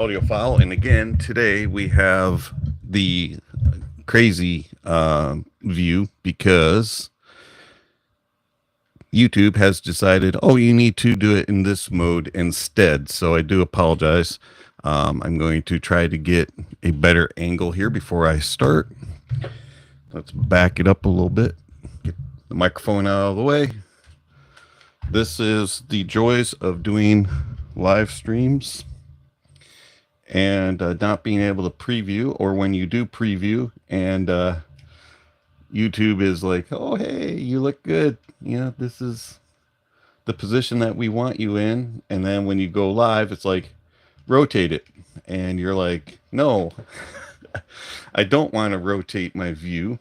Audiophile, and again today we have the crazy view because YouTube has decided, oh, you need to do it in this mode instead. So I do apologize. I'm going to try to get a better angle here before I start. Let's back it up a little bit. Get the microphone out of the way. This is the joys of doing live streams and not being able to preview, or when you do preview and YouTube is like, oh, hey, you look good. You know, this is the position that we want you in. And then when you go live, it's like, rotate it. And you're like, no, I don't want to rotate my view.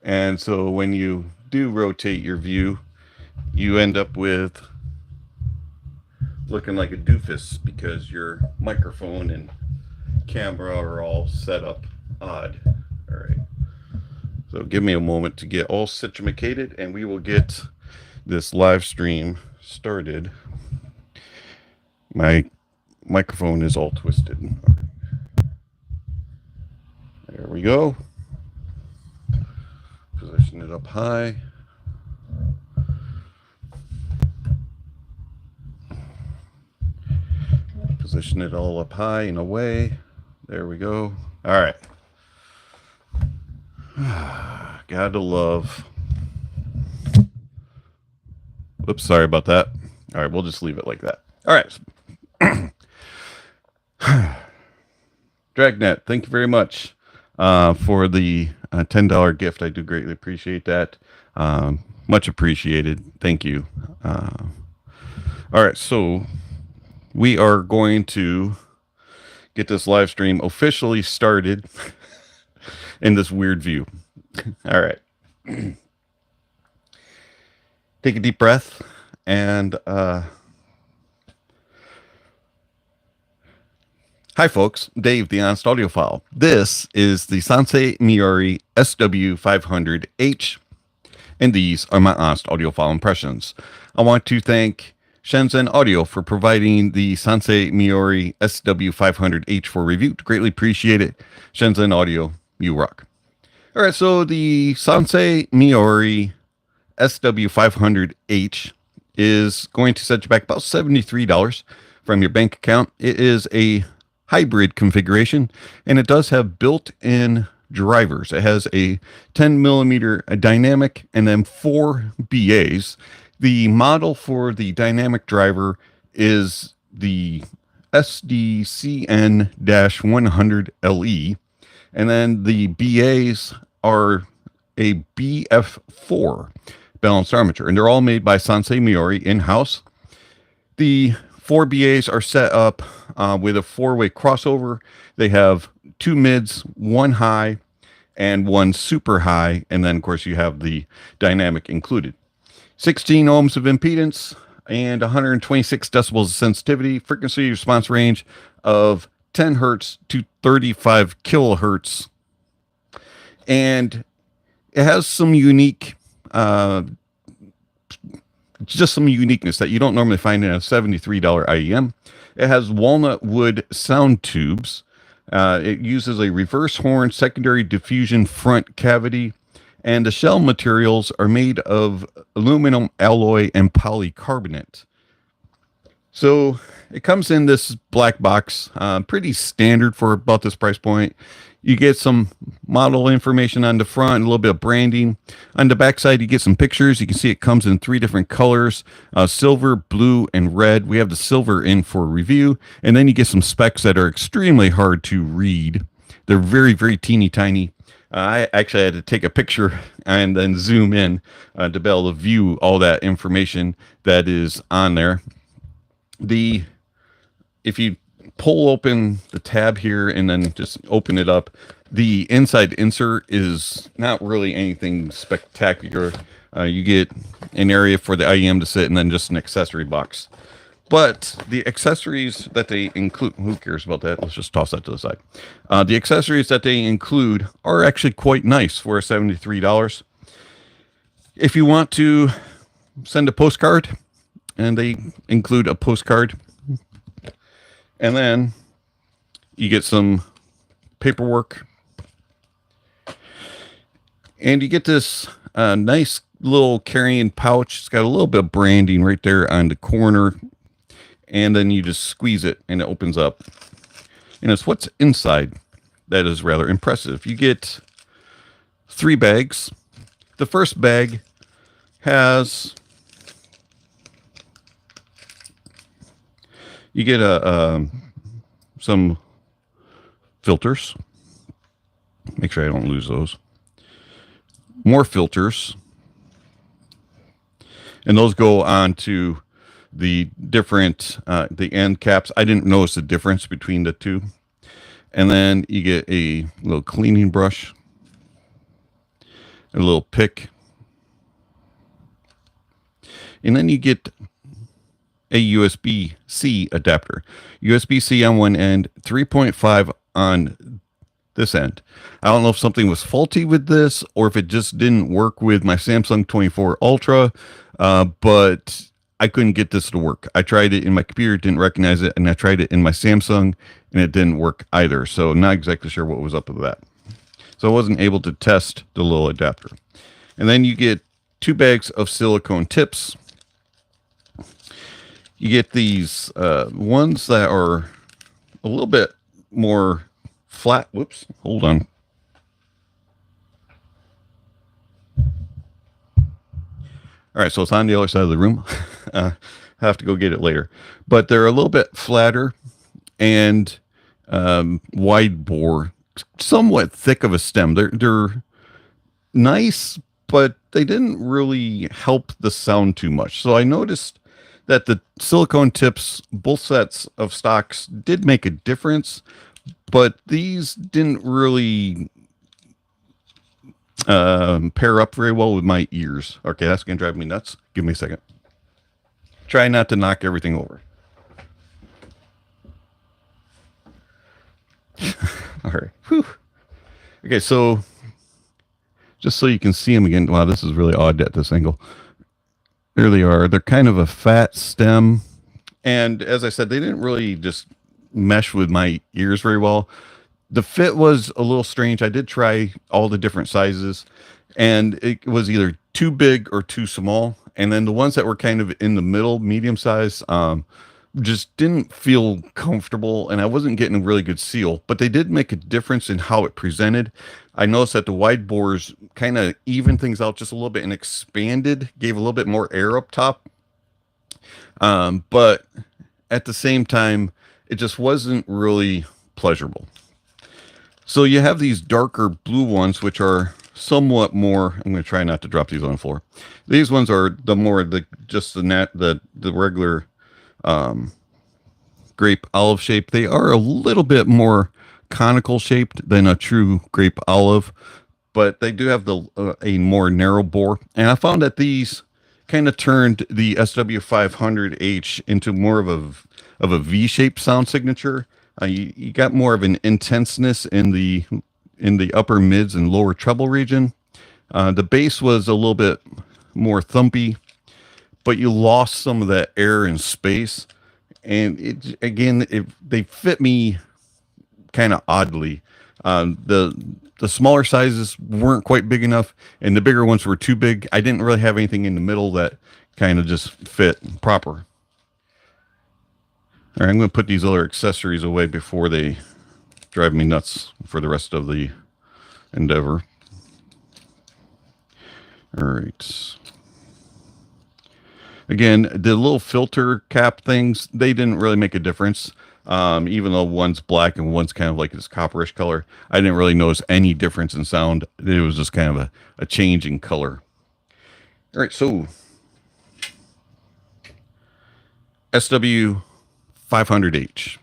And so when you do rotate your view, you end up with looking like a doofus because your microphone and camera are all set up odd. All right. So give me a moment to get all situated and we will get this live stream started. My microphone is all twisted. There we go. Position it up high. Position it all up high and away. There we go. All right. Gotta love. Oops, sorry about that. All right, we'll just leave it like that. All right. Dragnet, thank you very much for the $10 gift. I do greatly appreciate that. Much appreciated. Thank you. All right, so we are going to get this live stream officially started in this weird view. All right. Take a deep breath and hi folks, Dave, the Honest Audiophile. This is the Soncie Meory SW500h, and these are my Honest Audiophile impressions. I want to thank Shenzhen Audio for providing the Soncie Meory SW500h for review. Greatly appreciate it. Shenzhen Audio, you rock. All right, so the Soncie Meory SW500h is going to set you back about $73 from your bank account. It is a hybrid configuration, and it does have built-in drivers. It has a 10 millimeter dynamic and then 4 BAs. The model for the dynamic driver is the SDCN-100LE, and then the BAs are a BF4 balanced armature, and they're all made by Soncie Meory in-house. The 4 BAs are set up with a 4-way crossover. They have 2 mids, 1 high, and 1 super high, and then, of course, you have the dynamic included. 16 ohms of impedance and 126 decibels of sensitivity, frequency response range of 10 hertz to 35 kilohertz. And it has some unique, just some uniqueness that you don't normally find in a $73 IEM. It has walnut wood sound tubes. It uses a reverse horn secondary diffusion front cavity, and the shell materials are made of aluminum alloy and polycarbonate. So it comes in this black box, pretty standard for about this price point. You get some model information on the front, a little bit of branding. On the back side, you get some pictures. You can see it comes in 3 different colors, silver, blue, and red. We have the silver in for review. And then you get some specs that are extremely hard to read. They're very, very teeny tiny. I actually had to take a picture and then zoom in to be able to view all that information that is on there. If you pull open the tab here and then just open it up, the inside insert is not really anything spectacular. You get an area for the IEM to sit and then just an accessory box. But the accessories that they include, who cares about that? Let's just toss that to the side. The accessories that they include are actually quite nice for $73. If you want to send a postcard, and they include a postcard, and then You get some paperwork, and you get this nice little carrying pouch. It's got a little bit of branding right there on the corner, and then you just squeeze it and it opens up, and it's what's inside that is rather impressive. You get 3 bags. The first bag has, you get some filters. Make sure I don't lose those. More filters, and those go on to the different the end caps. I didn't notice the difference between the two. And then you get a little cleaning brush, a little pick, and then you get a USB-C adapter. USB-C on one end, 3.5 on this end. I don't know if something was faulty with this or if it just didn't work with my Samsung 24 Ultra, but I couldn't get this to work. I tried it in my computer, didn't recognize it, and I tried it in my Samsung, and it didn't work either. So not exactly sure what was up with that. So I wasn't able to test the little adapter. And then you get 2 bags of silicone tips. You get these ones that are a little bit more flat. Whoops, hold on. All right, so it's on the other side of the room. I have to go get it later. But they're a little bit flatter and wide bore, somewhat thick of a stem. They're nice, but they didn't really help the sound too much. So I noticed that the silicone tips, both sets of stocks, did make a difference, but these didn't really pair up very well with my ears. Okay, that's gonna drive me nuts. Give me a second. Try not to knock everything over. All right. Whew. Okay, so just so you can see them again. Wow, this is really odd at this angle. There they are. They're kind of a fat stem, and as I said, they didn't really just mesh with my ears very well. The fit was a little strange. I did try all the different sizes, and it was either too big or too small. And then the ones that were kind of in the middle, medium size, just didn't feel comfortable, and I wasn't getting a really good seal. But they did make a difference in how it presented. I noticed that the wide bores kind of evened things out just a little bit and expanded, gave a little bit more air up top. But at the same time, it just wasn't really pleasurable. So you have these darker blue ones, which are somewhat more. I'm going to try not to drop these on the floor. These ones are the more the regular grape olive shape. They are a little bit more conical shaped than a true grape olive, but they do have a more narrow bore. And I found that these kind of turned the SW500H into more of a V-shaped sound signature. You got more of an intenseness in the upper mids and lower treble region. The bass was a little bit more thumpy, but you lost some of that air and space. And they fit me kind of oddly. The smaller sizes weren't quite big enough, and the bigger ones were too big. I didn't really have anything in the middle that kind of just fit proper. All right, I'm going to put these other accessories away before they drive me nuts for the rest of the endeavor. All right. Again, the little filter cap things, they didn't really make a difference. Even though one's black and one's kind of like this copperish color, I didn't really notice any difference in sound. It was just kind of a change in color. All right, so SW500H.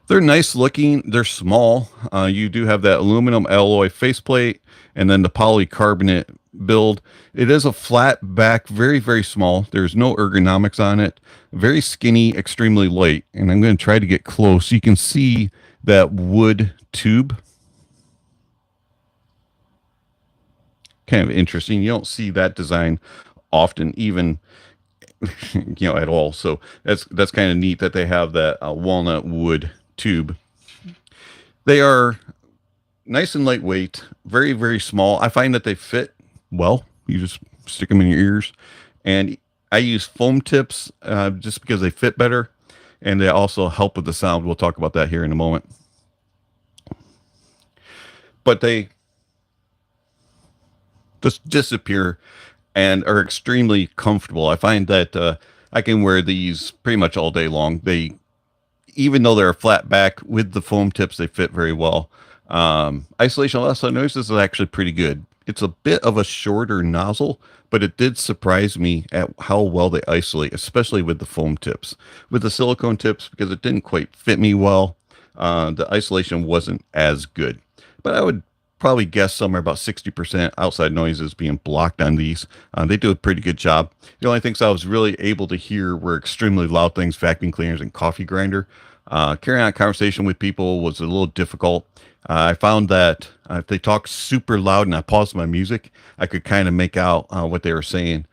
They're nice looking. They're small. You do have that aluminum alloy faceplate and then the polycarbonate build. It is a flat back, very, very small. There's no ergonomics on it. Very skinny, extremely light. And I'm going to try to get close. You can see that wood tube. Kind of interesting. You don't see that design often, even at all. So that's kind of neat that they have that walnut wood tube. They are nice and lightweight, very, very small. I find that they fit well. You just stick them in your ears. And I use foam tips just because they fit better. And they also help with the sound. We'll talk about that here in a moment. But they just disappear and are extremely comfortable. I find that I can wear these pretty much all day long. They, even though they're a flat back with the foam tips, they fit very well. Isolation outside noises is actually pretty good. It's a bit of a shorter nozzle, but it did surprise me at how well they isolate, especially with the foam tips. With the silicone tips, because it didn't quite fit me well, the isolation wasn't as good. But I would probably guess somewhere about 60% outside noises being blocked on these. They do a pretty good job. The only things I was really able to hear were extremely loud things, vacuum cleaners and coffee grinder. Carrying on a conversation with people was a little difficult. I found that if they talk super loud and I paused my music, I could kind of make out what they were saying.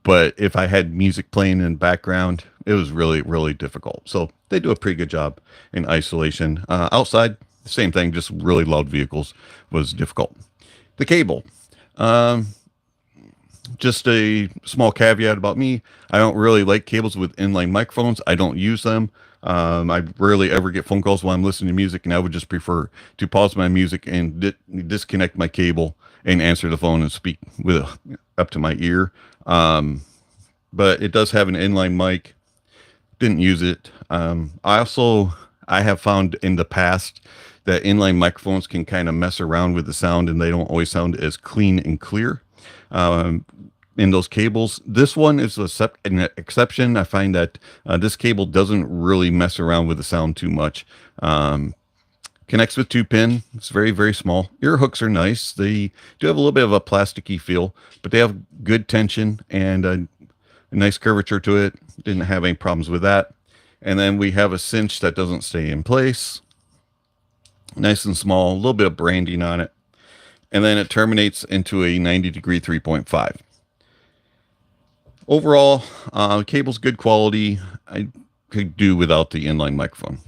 But if I had music playing in the background, it was really, really difficult. So they do a pretty good job in isolation. Outside, same thing, just really loud vehicles was difficult. The cable. Just a small caveat about me. I don't really like cables with inline microphones. I don't use them. I rarely ever get phone calls while I'm listening to music, and I would just prefer to pause my music and disconnect my cable and answer the phone and speak with up to my ear. But it does have an inline mic. Didn't use it. I have found in the past that inline microphones can kind of mess around with the sound, and they don't always sound as clean and clear. In those cables, this one is an exception. I find that this cable doesn't really mess around with the sound too much. Connects with 2-pin. It's very, very small. Ear hooks are nice. They do have a little bit of a plasticky feel, but they have good tension and a nice curvature to it. Didn't have any problems with that. And then we have a cinch that doesn't stay in place. Nice and small, a little bit of branding on it. And then it terminates into a 90-degree 3.5. Overall, cable's good quality. I could do without the inline microphone.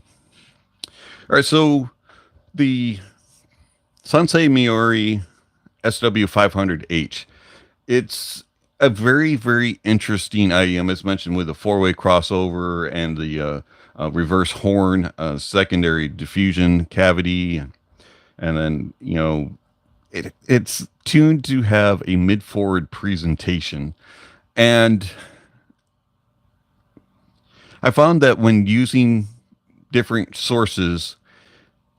All right, so the Soncie Meory SW500h. It's a very, very interesting IEM, as mentioned, with a 4-way crossover and the reverse horn, secondary diffusion cavity, and then, you know, it's tuned to have a mid-forward presentation. And I found that when using different sources,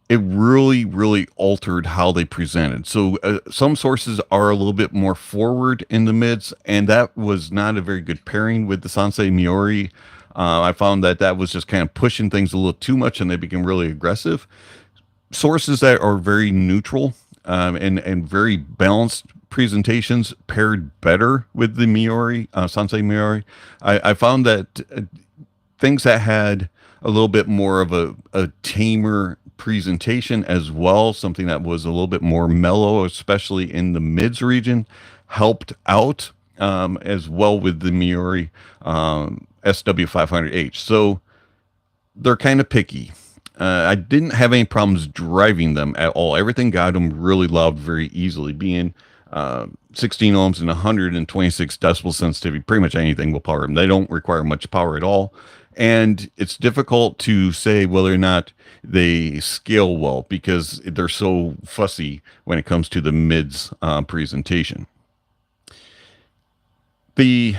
it really, really altered how they presented. So some sources are a little bit more forward in the mids, and that was not a very good pairing with the Soncie Meory. I found that that was just kind of pushing things a little too much, and they became really aggressive. Sources that are very neutral and very balanced presentations paired better with the Meory, Soncie Meory. I found that things that had a little bit more of a tamer presentation as well, something that was a little bit more mellow, especially in the mids region, helped out as well with the Meory SW500h. So they're kind of picky. I didn't have any problems driving them at all. Everything got them really loud very easily, being 16 ohms and 126 decibel sensitivity. Pretty much anything will power them. They don't require much power at all. And it's difficult to say whether or not they scale well because they're so fussy when it comes to the mids presentation. The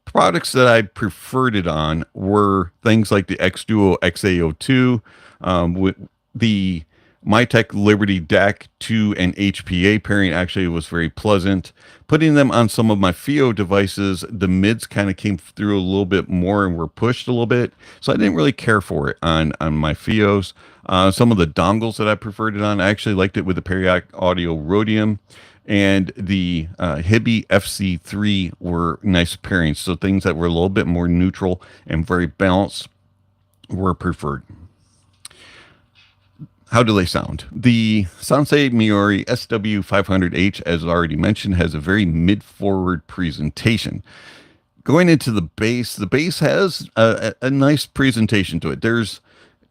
products that I preferred it on were things like the X-Duo XAO2, with the Mytek Liberty DAC 2 and HPA pairing actually was very pleasant. Putting them on some of my FIO devices, the mids kind of came through a little bit more and were pushed a little bit. So I didn't really care for it on my FIOs. Some of the dongles that I preferred it on, I actually liked it with the Periodic Audio Rhodium, and the Hibby FC3 were nice pairings. So things that were a little bit more neutral and very balanced were preferred. How do they sound? The Soncie Meory SW500h, as already mentioned, has a very mid-forward presentation. Going into the bass has a nice presentation to it. There's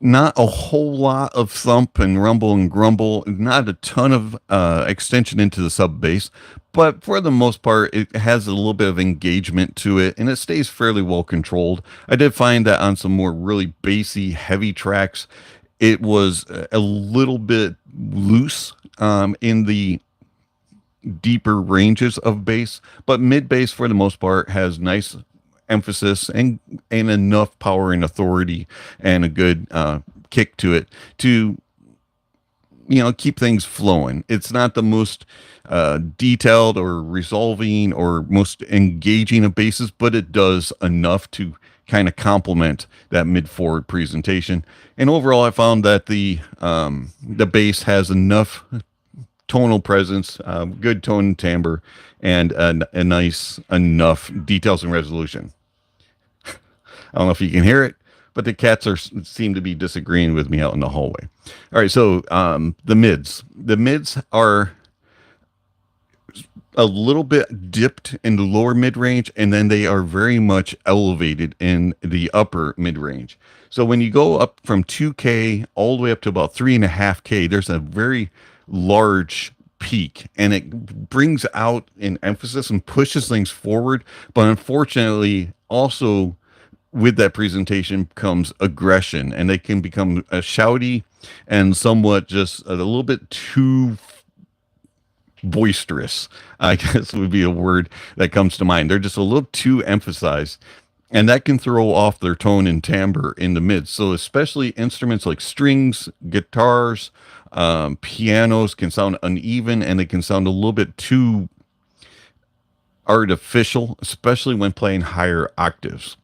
Not a whole lot of thump and rumble and grumble, not a ton of extension into the sub bass, but for the most part, it has a little bit of engagement to it and it stays fairly well controlled. I did find that on some more really bassy, heavy tracks, it was a little bit loose in the deeper ranges of bass, but mid bass for the most part has nice emphasis and enough power and authority and a good kick to it to keep things flowing. It's not the most detailed or resolving or most engaging of basses, but it does enough to kind of complement that mid forward presentation. And overall, I found that the bass has enough tonal presence, good tone and timbre, and a nice enough details and resolution. I don't know if you can hear it, but the cats seem to be disagreeing with me out in the hallway. All right, so the mids. The mids are a little bit dipped in the lower mid range, and then they are very much elevated in the upper mid range. So when you go up from 2K all the way up to about 3.5K, there's a very large peak, and it brings out an emphasis and pushes things forward. But unfortunately, also with that presentation comes aggression, and they can become shouty and somewhat just a little bit too boisterous, I guess would be a word that comes to mind. They're just a little too emphasized, and that can throw off their tone and timbre in the mids. So especially instruments like strings, guitars, pianos can sound uneven, and they can sound a little bit too artificial, especially when playing higher octaves.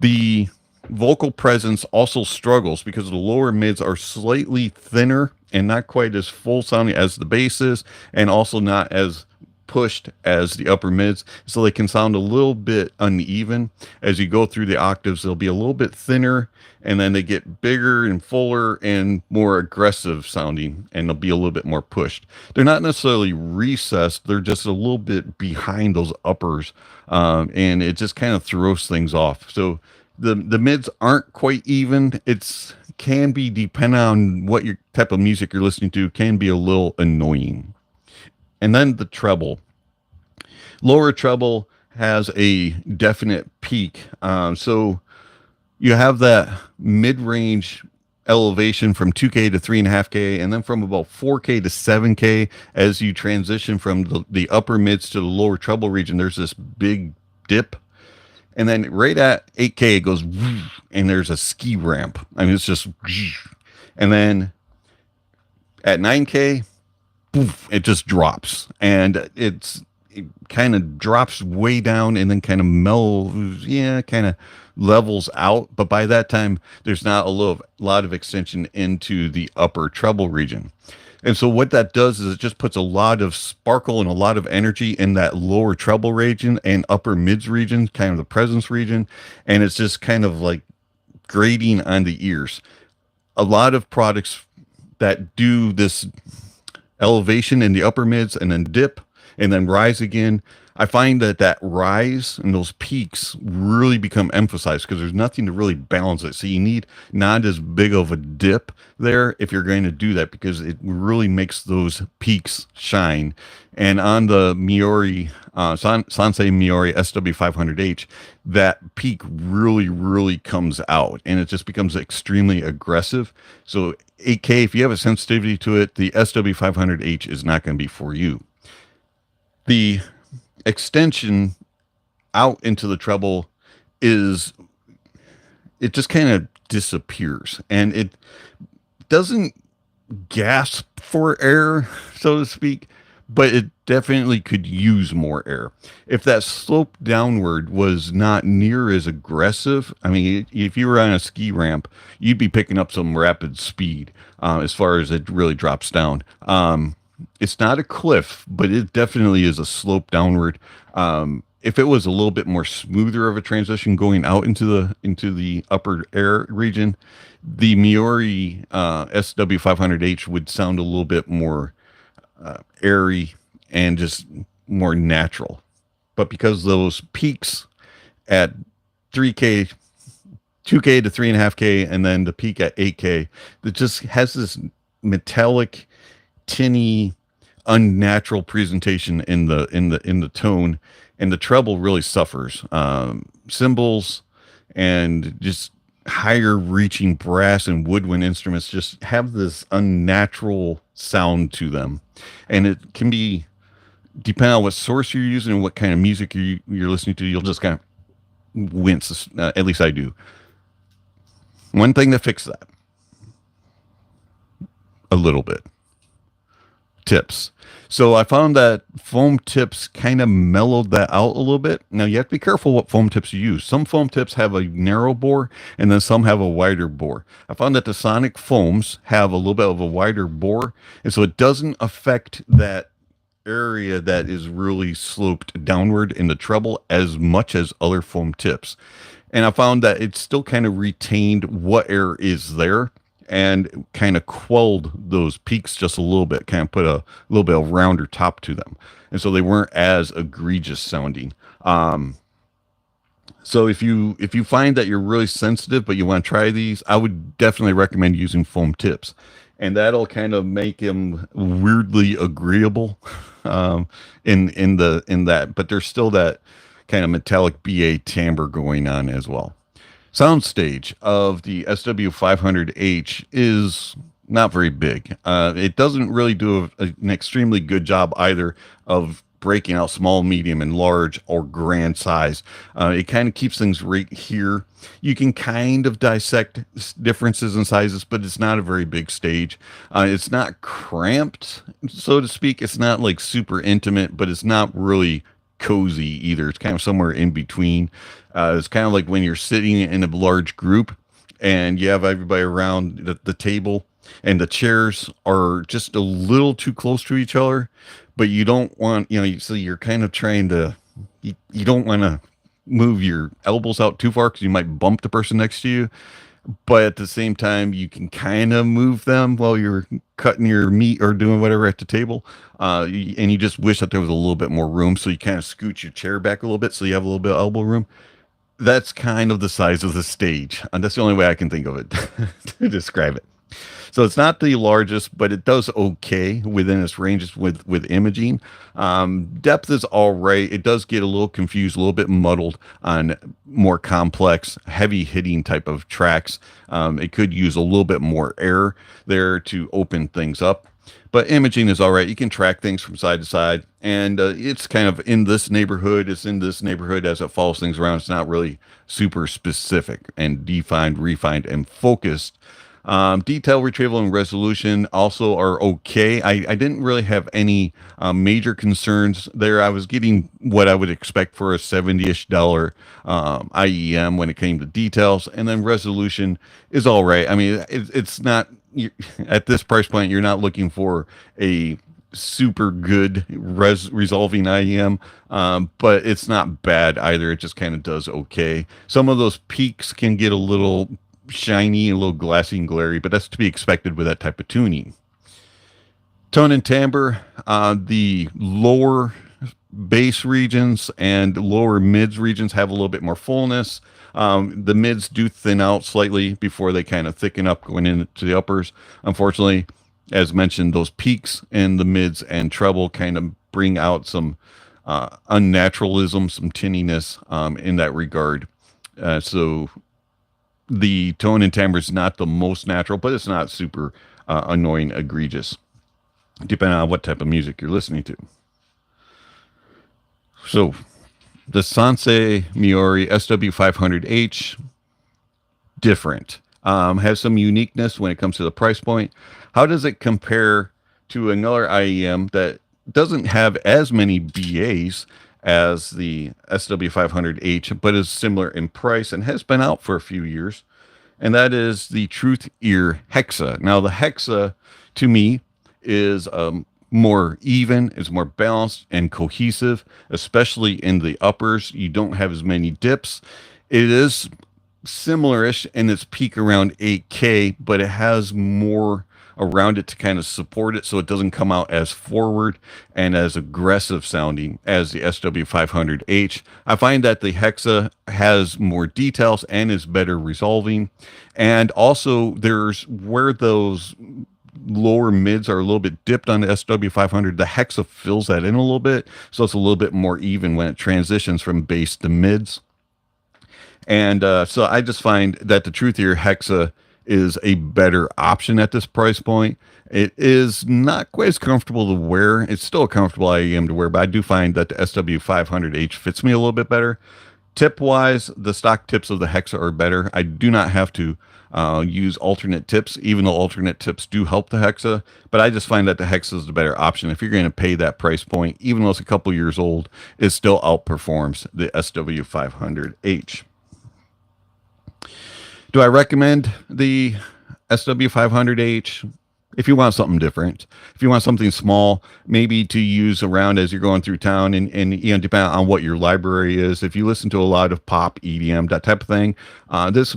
The vocal presence also struggles because the lower mids are slightly thinner and not quite as full sounding as the basses, and also not as pushed as the upper mids, so they can sound a little bit uneven. As you go through the octaves, they'll be a little bit thinner, and then they get bigger and fuller and more aggressive sounding, and they'll be a little bit more pushed. They're not necessarily recessed, they're just a little bit behind those uppers, and it just kind of throws things off. So the mids aren't quite even. It's can be, depending on what your type of music you're listening to, can be a little annoying. And then the treble. Lower treble has a definite peak. So you have that mid-range elevation from 2K to 3.5K, and then from about 4K to 7K, as you transition from the upper mids to the lower treble region, there's this big dip. And then right at 8K, it goes, and there's a ski ramp. I mean, it's just, and then at 9K, poof, it just drops, and it kind of drops way down and then kind of kind of levels out. But by that time, there's not a lot of extension into the upper treble region. And so what that does is it just puts a lot of sparkle and a lot of energy in that lower treble region and upper mids region, kind of the presence region. And it's just kind of like grating on the ears. A lot of products that do this elevation in the upper mids and then dip and then rise again, I find that rise and those peaks really become emphasized because there's nothing to really balance it. So you need not as big of a dip there if you're going to do that, because it really makes those peaks shine. And on the Meory, Soncie Meory SW500h, that peak really, really comes out, and it just becomes extremely aggressive. So 8K, if you have a sensitivity to it, the SW500h is not going to be for you. The extension out into the treble it just kind of disappears, and it doesn't gasp for air, so to speak, but it definitely could use more air. If that slope downward was not near as aggressive, I mean, if you were on a ski ramp, you'd be picking up some rapid speed as far as it really drops down. It's not a cliff, but it definitely is a slope downward. If it was a little bit more smoother of a transition going out into the upper air region, the Meory SW500h would sound a little bit more airy and just more natural. But because those peaks at 3K 2K to 3.5K, and then the peak at 8K. That just has this metallic, tinny, unnatural presentation in the tone, and the treble really suffers. Cymbals and just higher reaching brass and woodwind instruments just have this unnatural sound to them, and it can be, depending on what source you're using and what kind of music you're listening to, you'll just kind of wince. At least I do. One thing to fix that a little bit: tips. So I found that foam tips kind of mellowed that out a little bit. Now you have to be careful what foam tips you use. Some foam tips have a narrow bore, and then some have a wider bore. I found that the Sonic foams have a little bit of a wider bore, and so it doesn't affect that area that is really sloped downward in the treble as much as other foam tips. And I found that it still kind of retained what air is there, and kind of quelled those peaks just a little bit, kind of put a little bit of rounder top to them. And so they weren't as egregious sounding. So if you find that you're really sensitive, but you want to try these, I would definitely recommend using foam tips. And that'll kind of make them weirdly agreeable in that, but there's still that kind of metallic BA timbre going on as well. Soundstage of the SW500H is not very big. It doesn't really do an extremely good job either of breaking out small, medium, and large or grand size. It kind of keeps things right here. You can kind of dissect differences in sizes, but it's not a very big stage. It's not cramped, so to speak. It's not like super intimate, but it's not really cozy either. It's kind of somewhere in between. It's kind of like when you're sitting in a large group and you have everybody around the table, and the chairs are just a little too close to each other, but you don't want, so you're kind of trying to, you don't want to move your elbows out too far because you might bump the person next to you. But at the same time, you can kind of move them while you're cutting your meat or doing whatever at the table. And you just wish that there was a little bit more room. So you kind of scoot your chair back a little bit so you have a little bit of elbow room. That's kind of the size of the stage. And that's the only way I can think of it to describe it. So it's not the largest, but it does okay within its ranges with imaging. Depth is all right. It does get a little confused, a little bit muddled on more complex, heavy hitting type of tracks. It could use a little bit more air there to open things up. But imaging is all right. You can track things from side to side, and it's kind of in this neighborhood. It's in this neighborhood as it follows things around. It's not really super specific and defined, refined, and focused. Detail, retrieval, and resolution also are okay. I didn't really have any major concerns there. I was getting what I would expect for a $70-ish IEM when it came to details, and then resolution is all right. I mean, it's not, at this price point, you're not looking for a super good resolving IEM, but it's not bad either. It just kind of does okay. Some of those peaks can get a little shiny, a little glassy and glary, but that's to be expected with that type of tuning. Tone and timbre, the lower bass regions and lower mids regions have a little bit more fullness. The mids do thin out slightly before they kind of thicken up going into the uppers. Unfortunately, as mentioned, those peaks in the mids and treble kind of bring out some unnaturalism, some tinniness in that regard. So the tone and timbre is not the most natural, but it's not super annoying, egregious, depending on what type of music you're listening to. So the Soncie Meory SW500H, different. Has some uniqueness when it comes to the price point. How does it compare to another IEM that doesn't have as many BAs as the SW500H, but is similar in price and has been out for a few years? And that is the TruthEar Hexa. Now, the Hexa, to me, is more even, is more balanced and cohesive, especially in the uppers. You don't have as many dips. It is similar-ish in its peak around 8K, but it has more around it to kind of support it so it doesn't come out as forward and as aggressive sounding as the SW500H. I find that the Hexa has more details and is better resolving. And also there's where those lower mids are a little bit dipped on the SW500, the Hexa fills that in a little bit. So it's a little bit more even when it transitions from bass to mids. And so I just find that the TruthEar Hexa is a better option at this price point. It is not quite as comfortable to wear. It's still a comfortable IEM to wear, but I do find that the SW500H fits me a little bit better. Tip wise, the stock tips of the Hexa are better. I do not have to use alternate tips, even though alternate tips do help the Hexa. But I just find that the Hexa is the better option. If you're going to pay that price point, even though it's a couple years old, it still outperforms the SW500H. Do I recommend the SW500H? If you want something different, if you want something small, maybe to use around as you're going through town, and you know, depending on what your library is. If you listen to a lot of pop, EDM, that type of thing, this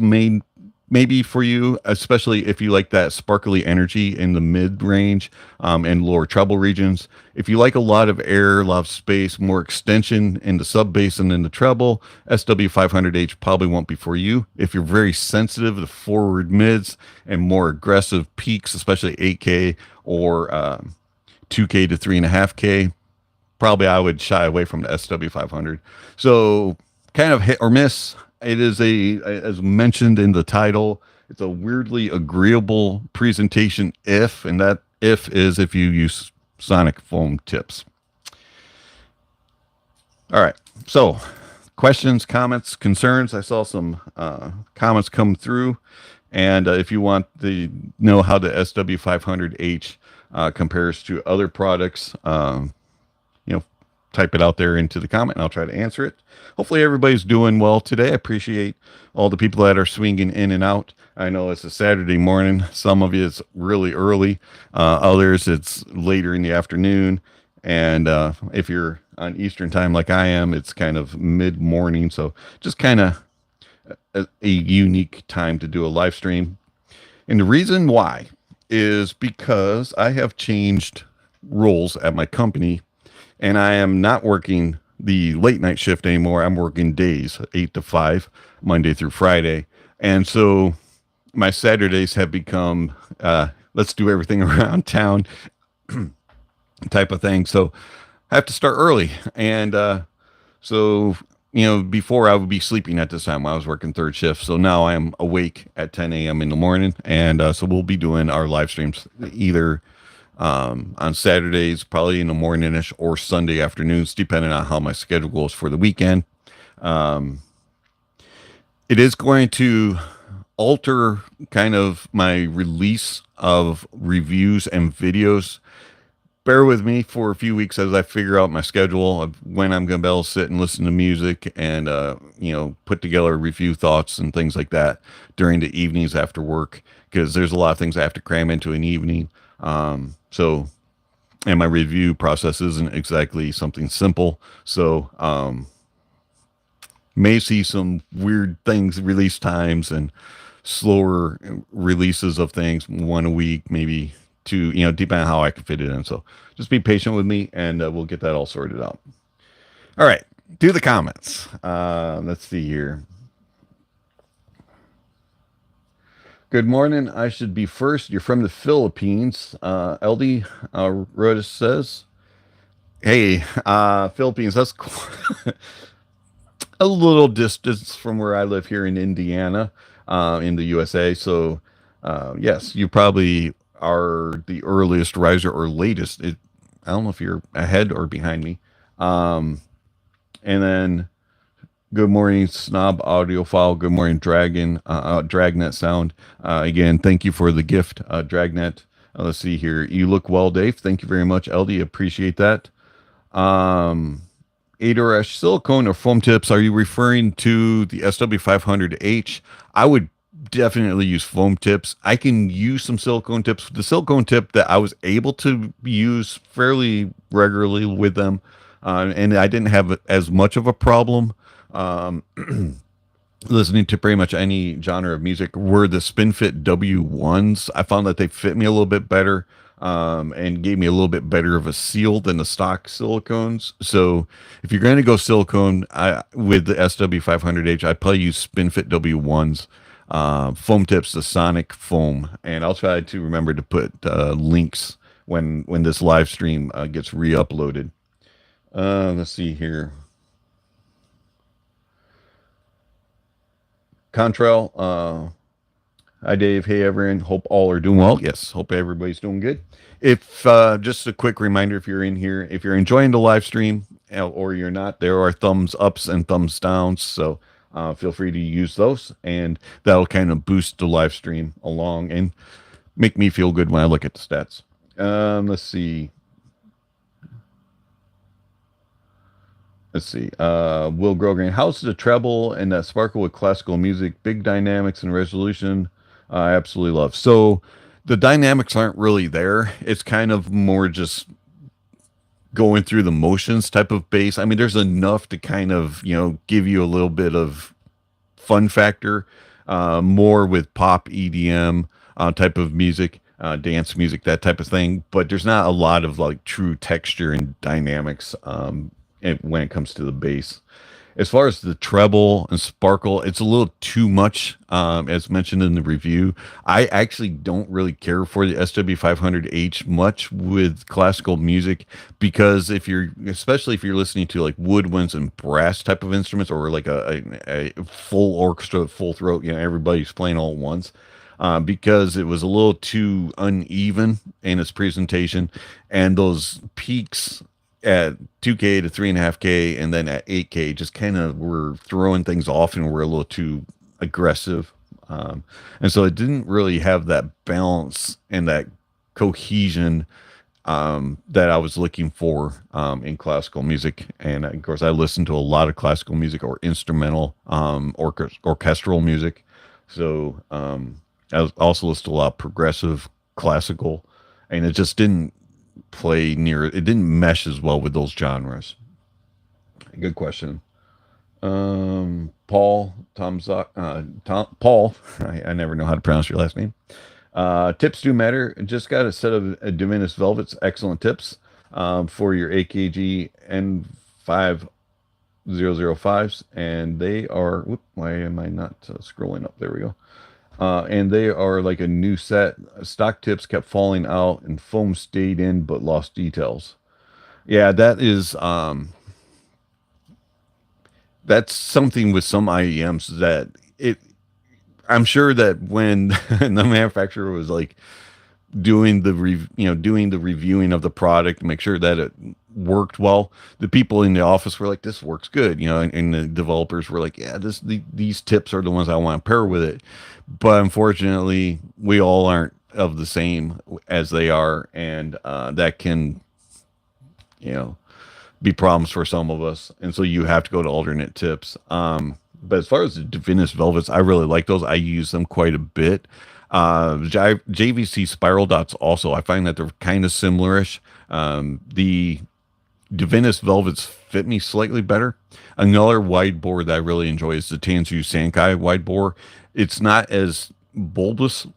maybe for you, especially if you like that sparkly energy in the mid range and lower treble regions. If you like a lot of air, a lot of space, more extension in the sub bass and in the treble, SW500H probably won't be for you. If you're very sensitive to forward mids and more aggressive peaks, especially 8K or 2K to 3.5K, probably I would shy away from the SW500. So kind of hit or miss. It is as mentioned in the title, it's a weirdly agreeable presentation and that if is if you use sonic foam tips. All right. So questions, comments, concerns. I saw some comments come through. And if you want to know how the SW500H compares to other products, type it out there into the comment and I'll try to answer it. Hopefully everybody's doing well today. I appreciate all the people that are swinging in and out. I know it's a Saturday morning. Some of you it's really early. Others it's later in the afternoon. And if you're on Eastern time like I am, it's kind of mid-morning. So just kind of a unique time to do a live stream. And the reason why is because I have changed roles at my company. And I am not working the late night shift anymore. I'm working days, 8 to 5, Monday through Friday. And so my Saturdays have become, let's do everything around town type of thing. So I have to start early. And so, before I would be sleeping at this time when I was working third shift. So now I'm awake at 10 a.m. in the morning. And so we'll be doing our live streams either on Saturdays, probably in the morning-ish, or Sunday afternoons, depending on how my schedule goes for the weekend. It is going to alter kind of my release of reviews and videos. Bear with me for a few weeks as I figure out my schedule of when I'm going to be able to sit and listen to music and, put together review thoughts and things like that during the evenings after work, because there's a lot of things I have to cram into an evening. And my review process isn't exactly something simple. So, may see some weird things, release times and slower releases of things, one a week, maybe two, depending on how I can fit it in. So just be patient with me and we'll get that all sorted out. All right. Do the comments. Let's see here. Good morning. I should be first. You're from the Philippines. LD Rodis says, hey, Philippines, that's a little distance from where I live here in Indiana, in the USA. So, yes, you probably are the earliest riser or latest. I don't know if you're ahead or behind me. And then good morning, Snob Audiophile. Good morning, Dragnet Sound. Again, thank you for the gift, Dragnet. Let's see here. You look well, Dave. Thank you very much, LD. Appreciate that. Adorash, silicone or foam tips, are you referring to the SW500H? I would definitely use foam tips. I can use some silicone tips. The silicone tip that I was able to use fairly regularly with them, and I didn't have as much of a problem. listening to pretty much any genre of music were the SpinFit W1s. I found that they fit me a little bit better, and gave me a little bit better of a seal than the stock silicones. So if you're going to go silicone with the SW500H, I probably use SpinFit W1s. Foam tips, the Sonic foam, and I'll try to remember to put links when this live stream gets re-uploaded. Let's see here. Contrail, hi Dave, hey everyone, hope all are doing well. Yes, hope everybody's doing good. If just a quick reminder, if you're in here, if you're enjoying the live stream or you're not, there are thumbs ups and thumbs downs, so feel free to use those, and that'll kind of boost the live stream along and make me feel good when I look at the stats. Let's see. Will Grogran, how's the treble and that sparkle with classical music? Big dynamics and resolution. I absolutely love. So the dynamics aren't really there. It's kind of more just going through the motions type of bass. I mean, there's enough to kind of, give you a little bit of fun factor, more with pop EDM type of music, dance music, that type of thing. But there's not a lot of like true texture and dynamics when it comes to the bass. As far as the treble and sparkle, it's a little too much, as mentioned in the review. I actually don't really care for the SW500H much with classical music, because especially if you're listening to like woodwinds and brass type of instruments, or like a full orchestra, full throat, everybody's playing all at once. Because it was a little too uneven in its presentation, and those peaks at 2K to 3.5K and then at 8K just kind of were throwing things off and were a little too aggressive. And so it didn't really have that balance and that cohesion that I was looking for in classical music. And of course, I listened to a lot of classical music or instrumental orchestral music. So I also listened to a lot of progressive classical, and it just didn't it didn't mesh as well with those genres. Good question. Paul Paul, I never know how to pronounce your last name. Tips do matter. Just got a set of Divinus Velvets, excellent tips for your AKG N5005s, and they are, why am I not scrolling up? There we go. And they are like a new set. Stock tips kept falling out and foam stayed in but lost details. Yeah, that's something with some IEMs that I'm sure that when the manufacturer was like doing the reviewing of the product, make sure that it worked well, the people in the office were like, this works good, and the developers were like, yeah, these tips are the ones I want to pair with it. But unfortunately, we all aren't of the same as they are, and that can, be problems for some of us. And so you have to go to alternate tips. But as far as the Divinus Velvets, I really like those. I use them quite a bit. JVC spiral dots also, I find that they're kind of similarish. The Divinus Velvets fit me slightly better. Another wide bore that I really enjoy is the Tanzu Sankai wide bore. It's not as bulbous,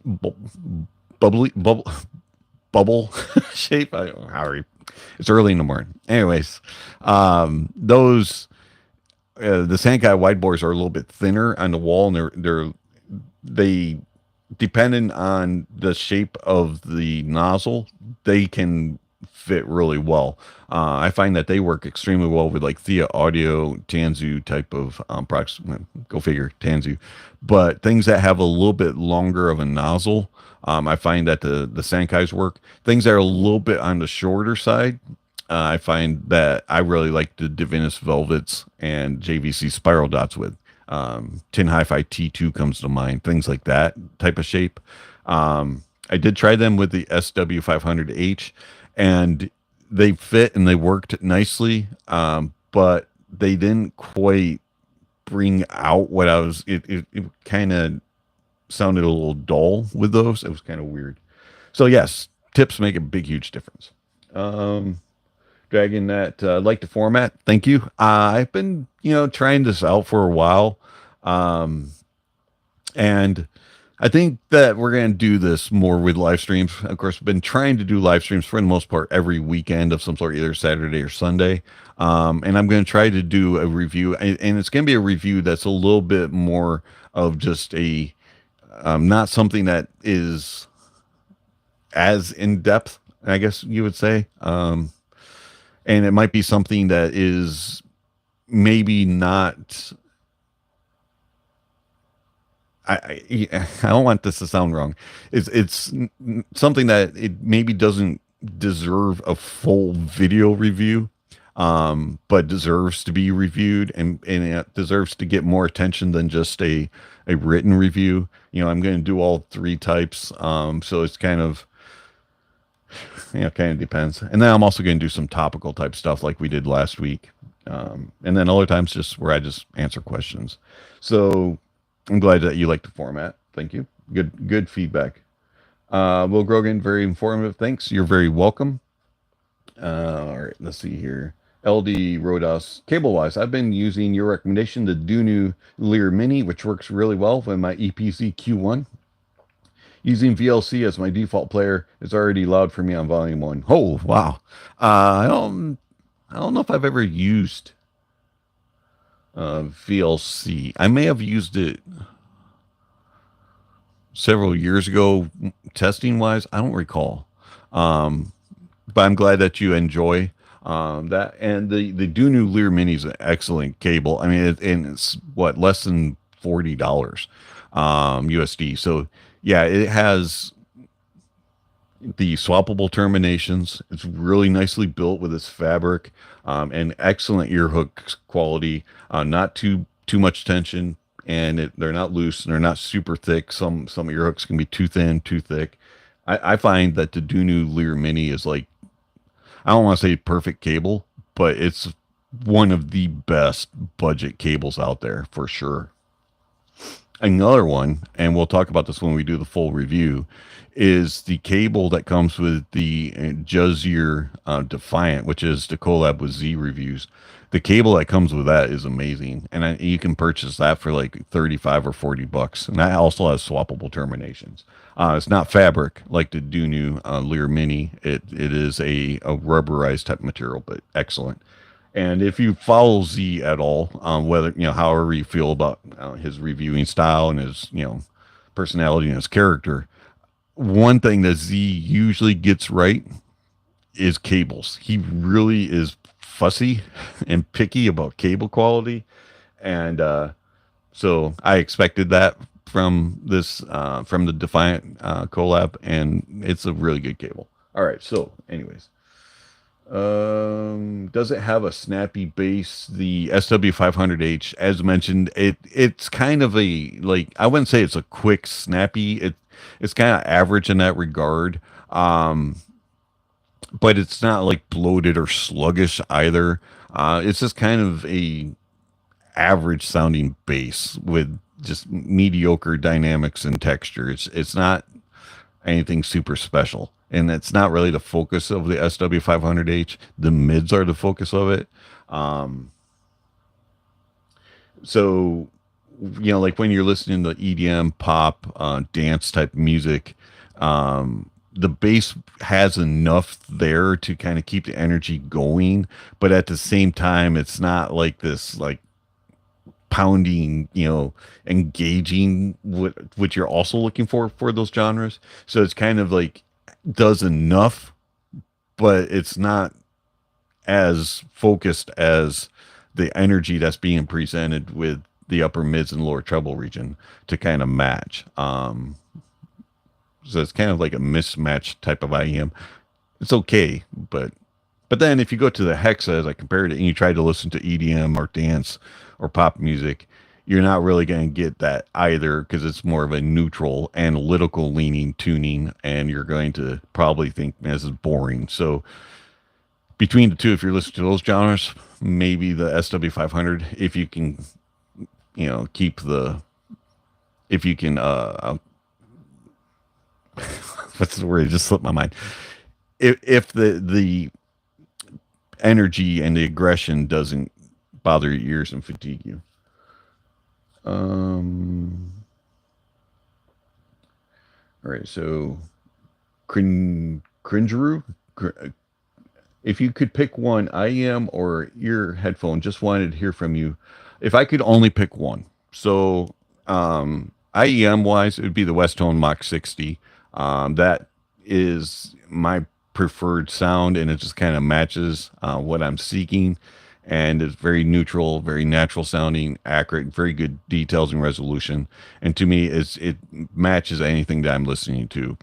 bubble shape. It's early in the morning. Anyways, those the Sankai wide bores are a little bit thinner on the wall, and they depending on the shape of the nozzle, they can fit really well. I find that they work extremely well with like Thea Audio, Tanzu type of products. Go figure, Tanzu. But things that have a little bit longer of a nozzle, I find that the Sankais work. Things that are a little bit on the shorter side, I find that I really like the Divinus Velvets and JVC spiral dots with. Tin Hi-Fi T2 comes to mind, things like that type of shape. I did try them with the SW500H, and they fit and they worked nicely, but they didn't quite bring out what I was. It kind of sounded a little dull with those. It was kind of weird. So yes, tips make a big, huge difference. Dragon that like the format. Thank you. I've been trying this out for a while. And I think that we're going to do this more with live streams. Of course, I've been trying to do live streams for the most part every weekend of some sort, either Saturday or Sunday. And I'm going to try to do a review, and it's going to be a review that's a little bit more of just a not something that is as in depth, I guess you would say. And it might be something that is maybe not. I don't want this to sound wrong. It's something that it maybe doesn't deserve a full video review, but deserves to be reviewed, and it deserves to get more attention than just a written review. I'm going to do all three types, so it's kind of kind of depends. And then I'm also going to do some topical type stuff like we did last week, and then other times just where I just answer questions. So I'm glad that you like the format. Thank you. Good feedback. Will Grogan, very informative. Thanks. You're very welcome. All right, let's see here. LD Rodas, cable wise, I've been using your recommendation, the Dunu Lear Mini, which works really well with my EPC Q1. Using VLC as my default player is already loud for me on volume 1. Oh, wow. I don't know if I've ever used VLC. I may have used it several years ago, testing wise. I don't recall. But I'm glad that you enjoy that. And the Dunu Lear Mini is an excellent cable. I mean, it's what, less than $40 USD. So yeah, it has the swappable terminations. It's really nicely built with its fabric, and excellent ear hook quality. Not too much tension, and they're not loose and they're not super thick. Some ear hooks can be too thin, too thick. I find that the Dunu Lear Mini is like, I don't want to say perfect cable, but it's one of the best budget cables out there for sure. Another one, and we'll talk about this when we do the full review, is the cable that comes with the Juzzier Defiant, which is the collab with Z Reviews. The cable that comes with that is amazing, and you can purchase that for like 35 or 40 bucks, and that also has swappable terminations. It's not fabric like the Dunu Lear Mini. It is a rubberized type material, but excellent. And if you follow Z at all, whether, however you feel about his reviewing style and his, personality and his character, one thing that Z usually gets right is cables. He really is fussy and picky about cable quality. And so I expected that from this, from the Defiant collab, and it's a really good cable. All right. So anyways. Does it have a snappy bass? The SW500H, as mentioned, it's kind of a, like, I wouldn't say it's a quick snappy. It's kind of average in that regard. But it's not like bloated or sluggish either. It's just kind of a average sounding bass with just mediocre dynamics and texture. It's not anything super special. And it's not really the focus of the SW500H. The mids are the focus of it. So, like when you're listening to EDM, pop, dance type music, the bass has enough there to kind of keep the energy going. But at the same time, it's not like this, like, pounding, engaging, which you're also looking for those genres. So it's kind of like, does enough, but it's not as focused as the energy that's being presented with the upper mids and lower treble region to kind of match. So it's kind of like a mismatched type of IEM. It's okay, but then if you go to the Hexa, as I compared it, and you try to listen to EDM or dance or pop music, you're not really going to get that either, because it's more of a neutral, analytical leaning tuning, and you're going to probably think this is boring. So between the two, if you're listening to those genres, maybe the SW500, if you can, keep the, if you can, what's the word? It just slipped my mind. If the energy and the aggression doesn't bother your ears and fatigue you. Um, all right, so Cringeru, if you could pick one IEM or ear headphone, just wanted to hear from you. If I could only pick one, so IEM wise, it would be the Westone Mach 60. That is my preferred sound, and it just kind of matches what I'm seeking. And it's very neutral, very natural sounding, accurate, very good details and resolution. And to me, it matches anything that I'm listening to.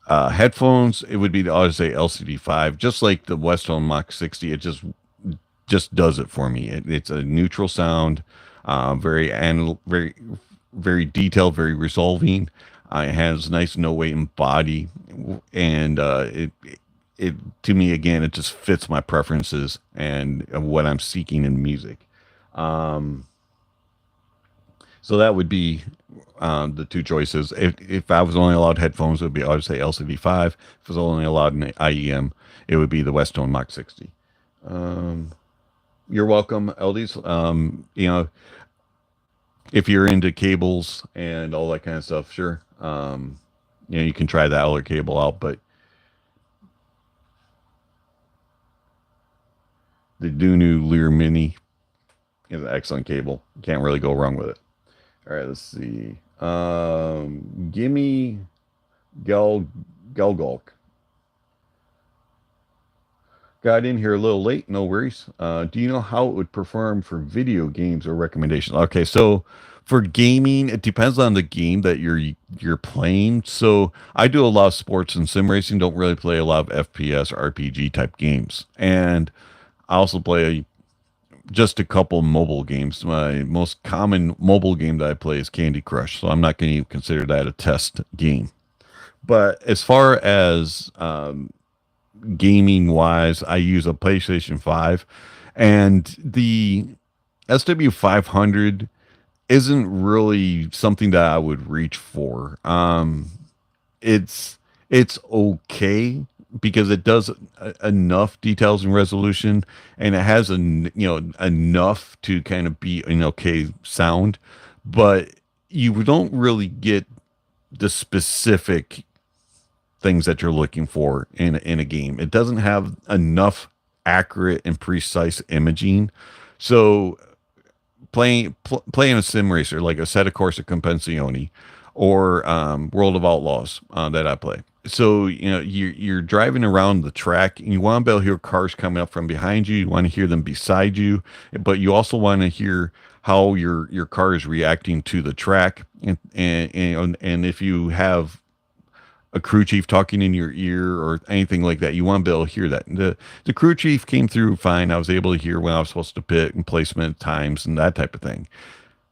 Headphones, it would be the Audeze LCD5, just like the Westone Mach 60. It just does it for me. It's a neutral sound, very very detailed, very resolving. It has nice no weight and body, and it to me again, it just fits my preferences and what I'm seeking in music. Um, so that would be the two choices. If I was only allowed headphones, it would be obviously LCD5. If I was only allowed an IEM, it would be the Westone Mach 60. Um, you're welcome, Eldies. If you're into cables and all that kind of stuff, sure. You can try the Eller cable out, but the Dunu Lear Mini is an excellent cable. You can't really go wrong with it. All right, let's see. Gimme Galgulk. Got in here a little late, no worries. Do you know how it would perform for video games or recommendations? Okay, so for gaming, it depends on the game that you're playing. So I do a lot of sports and sim racing, don't really play a lot of FPS RPG type games. And I also play just a couple mobile games. My most common mobile game that I play is Candy Crush, so I'm not going to consider that a test game. But as far as gaming wise, I use a PlayStation 5, and the SW500 isn't really something that I would reach for. It's okay because it does enough details and resolution, and it has enough to kind of be an okay sound, but you don't really get the specific things that you're looking for in a game. It doesn't have enough accurate and precise imaging. So playing a sim racer like a Assetto Corsa Compensione or World of Outlaws that I play. So you're driving around the track and you want to be able to hear cars coming up from behind you. You want to hear them beside you, but you also want to hear how your car is reacting to the track, and if you have a crew chief talking in your ear or anything like that, you want to be able to hear that. The crew chief came through fine. I was able to hear when I was supposed to pit and placement times and that type of thing.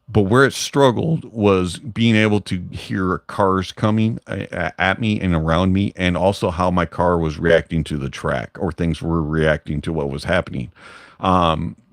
But where it struggled was being able to hear cars coming at me and around me, and also how my car was reacting to the track or things were reacting to what was happening.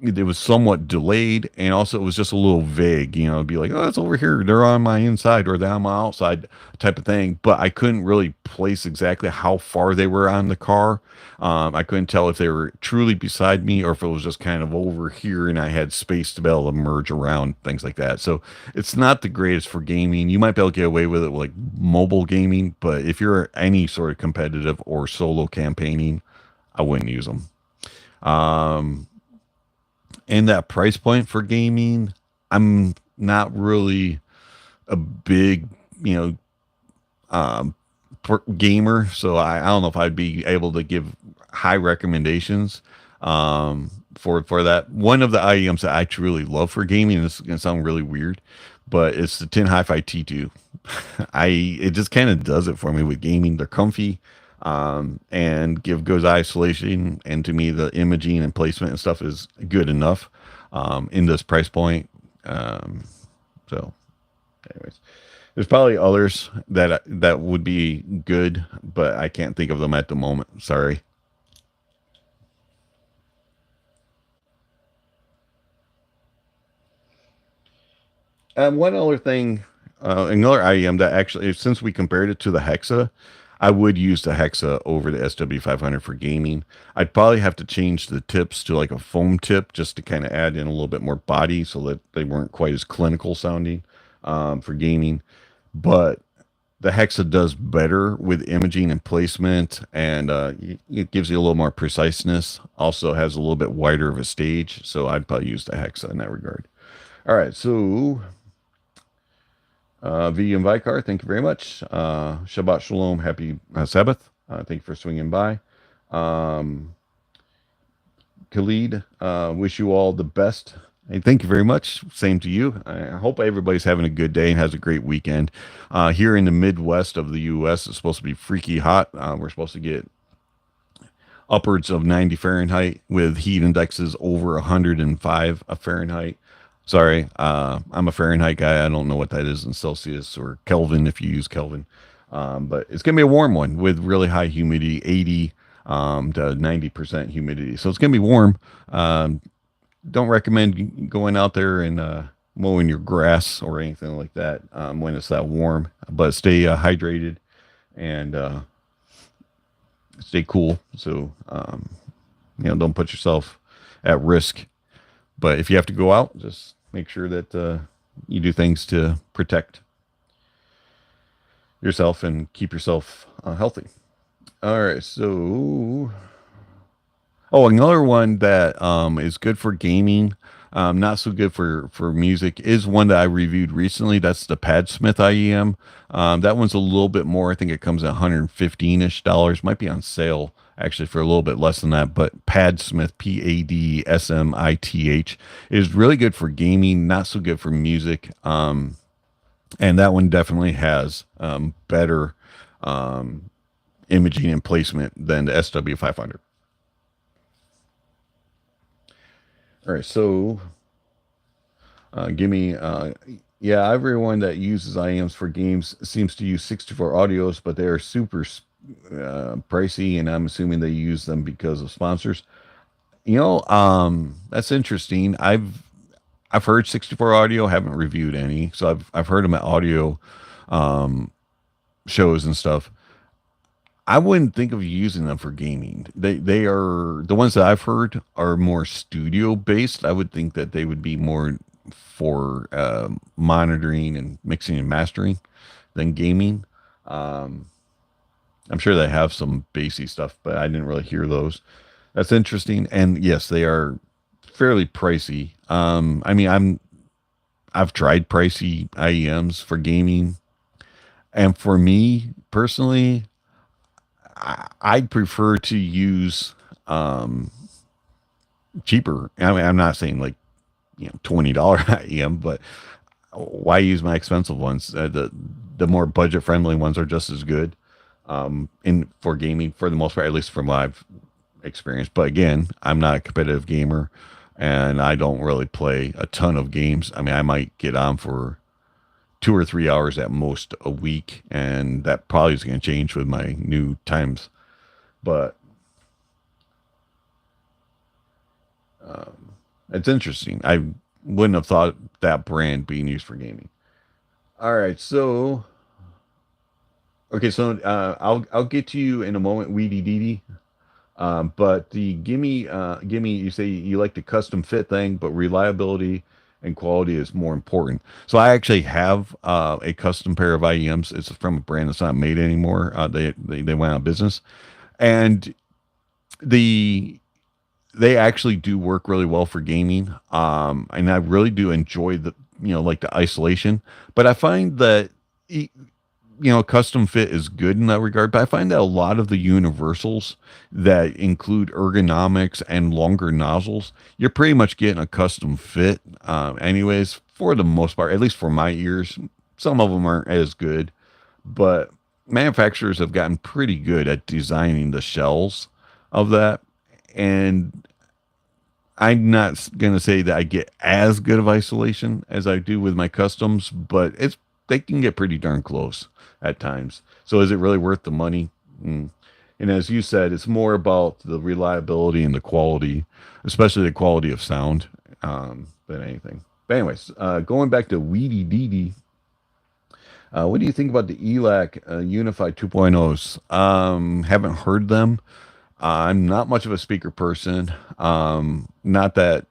It was somewhat delayed, and also it was just a little vague. It'd be like, oh, it's over here. They're on my inside or they're on my outside type of thing. But I couldn't really place exactly how far they were on the car. I couldn't tell if they were truly beside me or if it was just kind of over here and I had space to be able to merge around, things like that. So it's not the greatest for gaming. You might be able to get away with it with like mobile gaming, but if you're any sort of competitive or solo campaigning, I wouldn't use them. And that price point for gaming, I'm not really a big, gamer, so I don't know if I'd be able to give high recommendations for that. One of the IEMs that I truly love for gaming, and this is gonna sound really weird, but it's the Tin Hi-Fi T2. It just kind of does it for me with gaming. They're comfy, and give good isolation, and to me the imaging and placement and stuff is good enough in this price point. So anyways, there's probably others that would be good, but I can't think of them at the moment. Sorry. One other thing, another IEM that actually, since we compared it to the Hexa, I would use the Hexa over the SW500 for gaming. I'd probably have to change the tips to like a foam tip just to kind of add in a little bit more body so that they weren't quite as clinical sounding for gaming. But the Hexa does better with imaging and placement, and it gives you a little more preciseness. Also has a little bit wider of a stage, so I'd probably use the Hexa in that regard. All right, so V and Vicar, thank you very much. Shabbat Shalom, happy Sabbath. Thank you for swinging by. Khalid, wish you all the best. Hey, thank you very much. Same to you. I hope everybody's having a good day and has a great weekend. Here in the Midwest of the U.S., it's supposed to be freaky hot. We're supposed to get upwards of 90 Fahrenheit with heat indexes over 105 Fahrenheit. Sorry, I'm a Fahrenheit guy. I don't know what that is in Celsius or Kelvin if you use Kelvin. But it's going to be a warm one with really high humidity, 80 to 90% humidity. So it's going to be warm. Don't recommend going out there and mowing your grass or anything like that when it's that warm. But stay hydrated and stay cool. So, don't put yourself at risk. But if you have to go out, just make sure that you do things to protect yourself and keep yourself healthy. All right, so another one that is good for gaming, not so good for music, is one that I reviewed recently. That's the Padsmith IEM. That one's a little bit more. I think it comes at $115-ish. Might be on sale actually for a little bit less than that. But Padsmith, Padsmith, is really good for gaming, not so good for music. And that one definitely has better imaging and placement than the SW500. All right, so give me, everyone that uses IEMs for games seems to use 64 audios, but they are super pricey, and I'm assuming they use them because of sponsors. That's interesting. I've heard 64 audio, haven't reviewed any, so I've heard them at audio shows and stuff. I wouldn't think of using them for gaming. They are the ones that I've heard are more studio based. I would think that they would be more for monitoring and mixing and mastering than gaming. I'm sure they have some bassy stuff, but I didn't really hear those. That's interesting. And yes, they are fairly pricey. I've tried pricey IEMs for gaming, and for me personally, I'd prefer to use cheaper. I'm not saying like $20 IEM, but why use my expensive ones? The more budget friendly ones are just as good for gaming for the most part, at least from what I've experienced. But again, I'm not a competitive gamer, and I don't really play a ton of games. I might get on for 2 or 3 hours at most a week, and that probably is going to change with my new times. But it's interesting. I wouldn't have thought that brand being used for gaming. All right, so I'll get to you in a moment, Weedy Dee. But the gimme, you say you like the custom fit thing, but reliability and quality is more important. So I actually have a custom pair of IEMs. It's from a brand that's not made anymore. They went out of business, and they actually do work really well for gaming. And I really do enjoy the like the isolation. But I find that custom fit is good in that regard, but I find that a lot of the universals that include ergonomics and longer nozzles, you're pretty much getting a custom fit anyways, for the most part, at least for my ears. Some of them aren't as good, but manufacturers have gotten pretty good at designing the shells of that. And I'm not going to say that I get as good of isolation as I do with my customs, but they can get pretty darn close at times. So is it really worth the money? And as you said, it's more about the reliability and the quality, especially the quality of sound, than anything. But anyways, going back to Weedy Dee, What do you think about the ELAC Unify 2.0s? Haven't heard them. I'm not much of a speaker person. Not that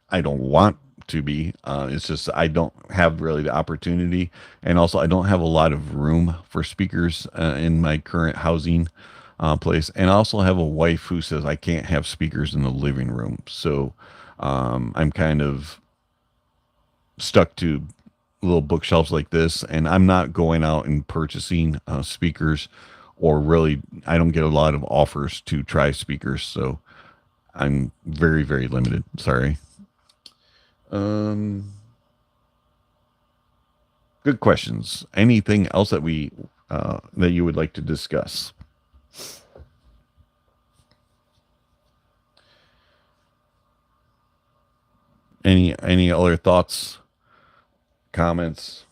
I don't want to be. It's just I don't have really the opportunity, and also I don't have a lot of room for speakers in my current housing place. And I also have a wife who says I can't have speakers in the living room, so I'm kind of stuck to little bookshelves like this, and I'm not going out and purchasing speakers, or really I don't get a lot of offers to try speakers, so I'm very, very limited. Sorry. Good questions. Anything else that that you would like to discuss? Any other thoughts, comments?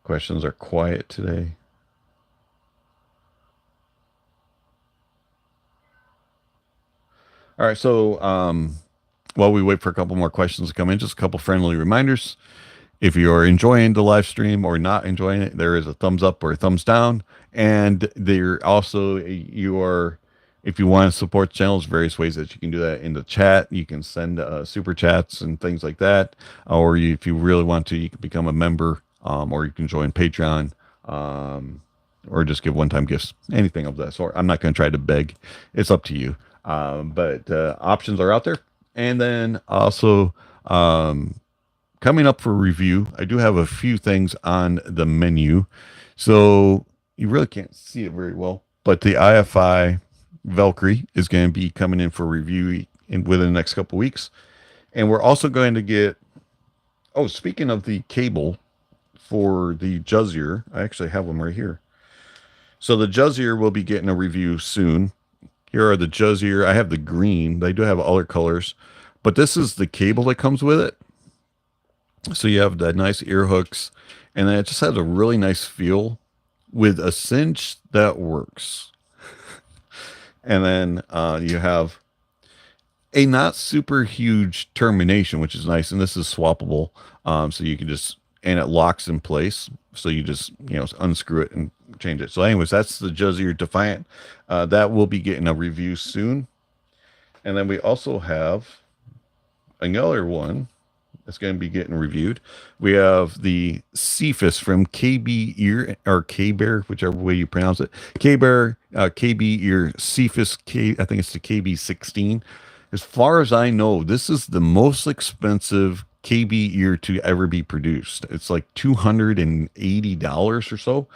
Questions are quiet today. All right, so while we wait for a couple more questions to come in, just a couple friendly reminders. If you're enjoying the live stream or not enjoying it, there is a thumbs up or a thumbs down. And there also, if you want to support the channel, there's various ways that you can do that in the chat. You can send super chats and things like that. Or if you really want to, you can become a member, or you can join Patreon, or just give one-time gifts, anything of that sort. I'm not going to try to beg. It's up to you. But options are out there. And then also, coming up for review, I do have a few things on the menu. So you really can't see it very well, but the IFI Valkyrie is going to be coming in for review within the next couple weeks. And we're also going to get, oh, speaking of the cable for the Juzzier, I actually have them right here. So the Juzzier will be getting a review soon. Here are the Juzzier. I have the green. They do have other colors, but this is the cable that comes with it. So you have the nice ear hooks, and then it just has a really nice feel with a cinch that works. And then you have a not super huge termination, which is nice. And this is swappable. So you can just, and it locks in place. So you just, unscrew it and change it. So anyways, that's the Juzzier Defiant. That will be getting a review soon. And then we also have another one that's going to be getting reviewed. We have the Cephas from KB Ear, or K-Bear, whichever way you pronounce it. K-Bear, KB Ear Cephas, I think it's the KB16. As far as I know, this is the most expensive KB ear to ever be produced. It's like $280 or so.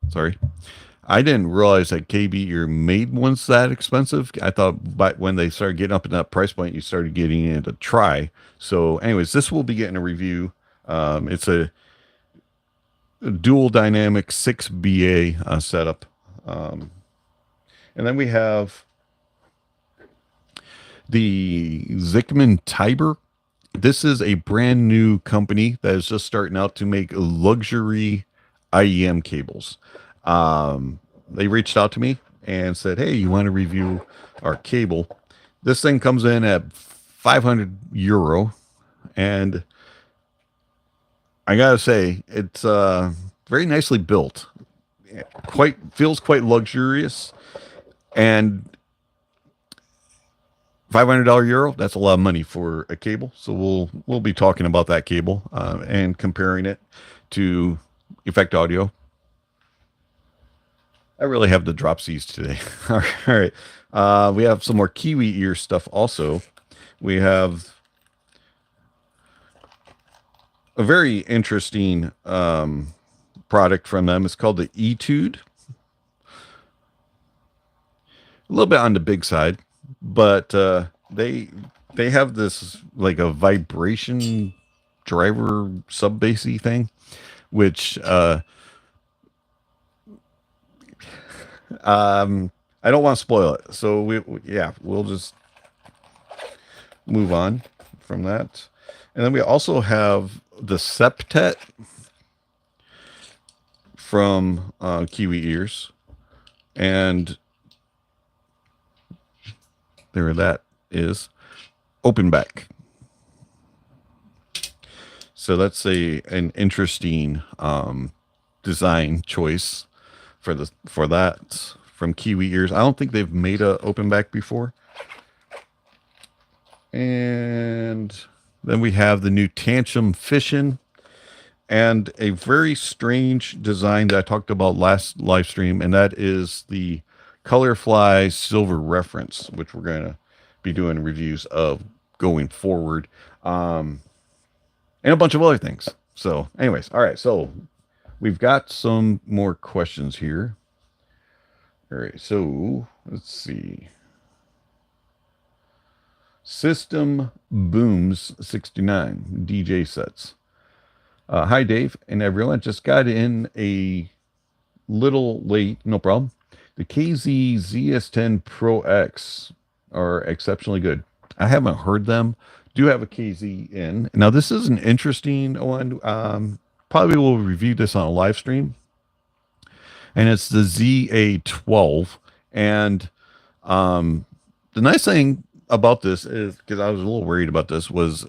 Sorry. I didn't realize that KB ear made ones that expensive. I thought when they started getting up in that price point, you started getting it a try. So anyways, this will be getting a review. It's a dual dynamic 6BA setup. And then we have the Zickman Tiber. This is a brand new company that is just starting out to make luxury IEM cables. They reached out to me and said, hey, you want to review our cable? This thing comes in at €500, and I gotta say, it's very nicely built. Feels quite luxurious, and €500 that's a lot of money for a cable. So we'll be talking about that cable and comparing it to Effect Audio. I really have the drop C's today. All right. We have some more Kiwi ear stuff also. We have a very interesting product from them. It's called the Etude. A little bit on the big side, but they have this like a vibration driver sub bassy thing, which I don't want to spoil it. So we'll just move on from that. And then we also have the Septet from Kiwi Ears, and there that is. Open back. So that's an interesting design choice for that from Kiwi Ears. I don't think they've made a open back before. And then we have the new Tantrum Fission and a very strange design that I talked about last live stream, and that is the Colorfly Silver Reference, which we're going to be doing reviews of going forward, and a bunch of other things. So anyways, all right, so we've got some more questions here. All right, so let's see. System Booms 69 DJ sets. Hi, Dave and everyone. Just got in a little late. No problem. The KZ ZS10 Pro X are exceptionally good. I haven't heard them. Do have a KZ in. Now, this is an interesting one. Probably will review this on a live stream. And it's the ZA12. And the nice thing about this is, because I was a little worried about this, was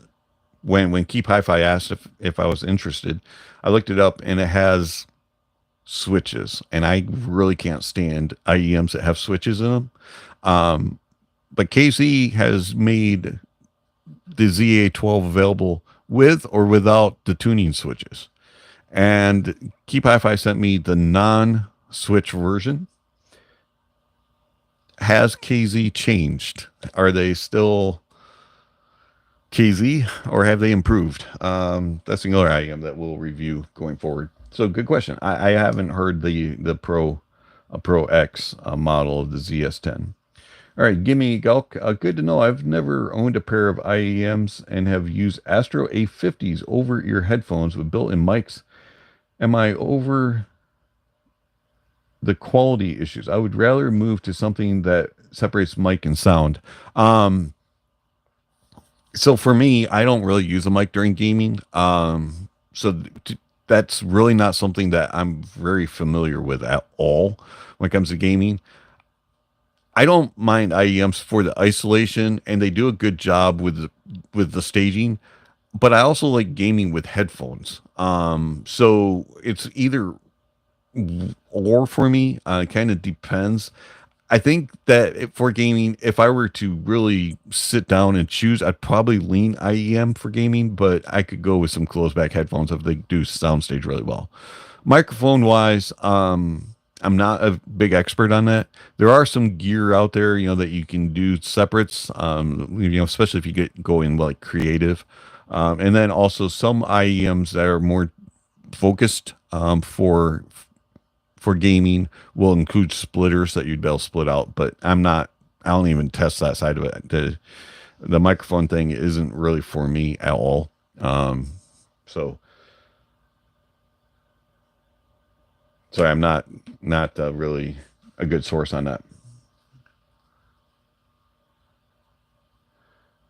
when Keep Hi-Fi asked if I was interested, I looked it up and it has switches, and I really can't stand IEMs that have switches in them. But KZ has made the ZA12 available with or without the tuning switches. And Keep Hi-Fi sent me the non-switch version. Has KZ changed? Are they still KZ, or have they improved? That's another IEM that we'll review going forward. So good question. I haven't heard the Pro X model of the ZS10. All right, Gimme Galk. Good to know. I've never owned a pair of IEMs and have used Astro A50s over-ear headphones with built-in mics. Am I over the quality issues? I would rather move to something that separates mic and sound. So for me, I don't really use a mic during gaming. That's really not something that I'm very familiar with at all when it comes to gaming. I don't mind IEMs for the isolation, and they do a good job with the staging, but I also like gaming with headphones. So it's either or for me. It kind of depends. I think that for gaming, if I were to really sit down and choose, I'd probably lean IEM for gaming, but I could go with some closed back headphones if they do soundstage really well. Microphone wise, I'm not a big expert on that. There are some gear out there, that you can do separates, especially if you get going like creative. And then also some IEMs that are more focused for gaming will include splitters that you'd be able to split out, but I don't even test that side of it. The microphone thing isn't really for me at all. So I'm not really a good source on that.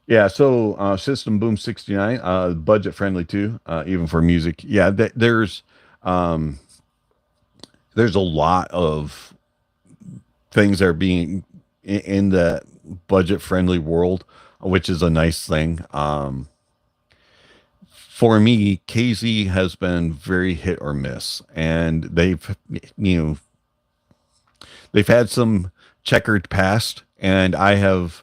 Yeah, so System Boom 69, budget friendly too, even for music. Yeah, there's a lot of things that are being in the budget friendly world, which is a nice thing. For me, KZ has been very hit or miss, and they've had some checkered past, and I have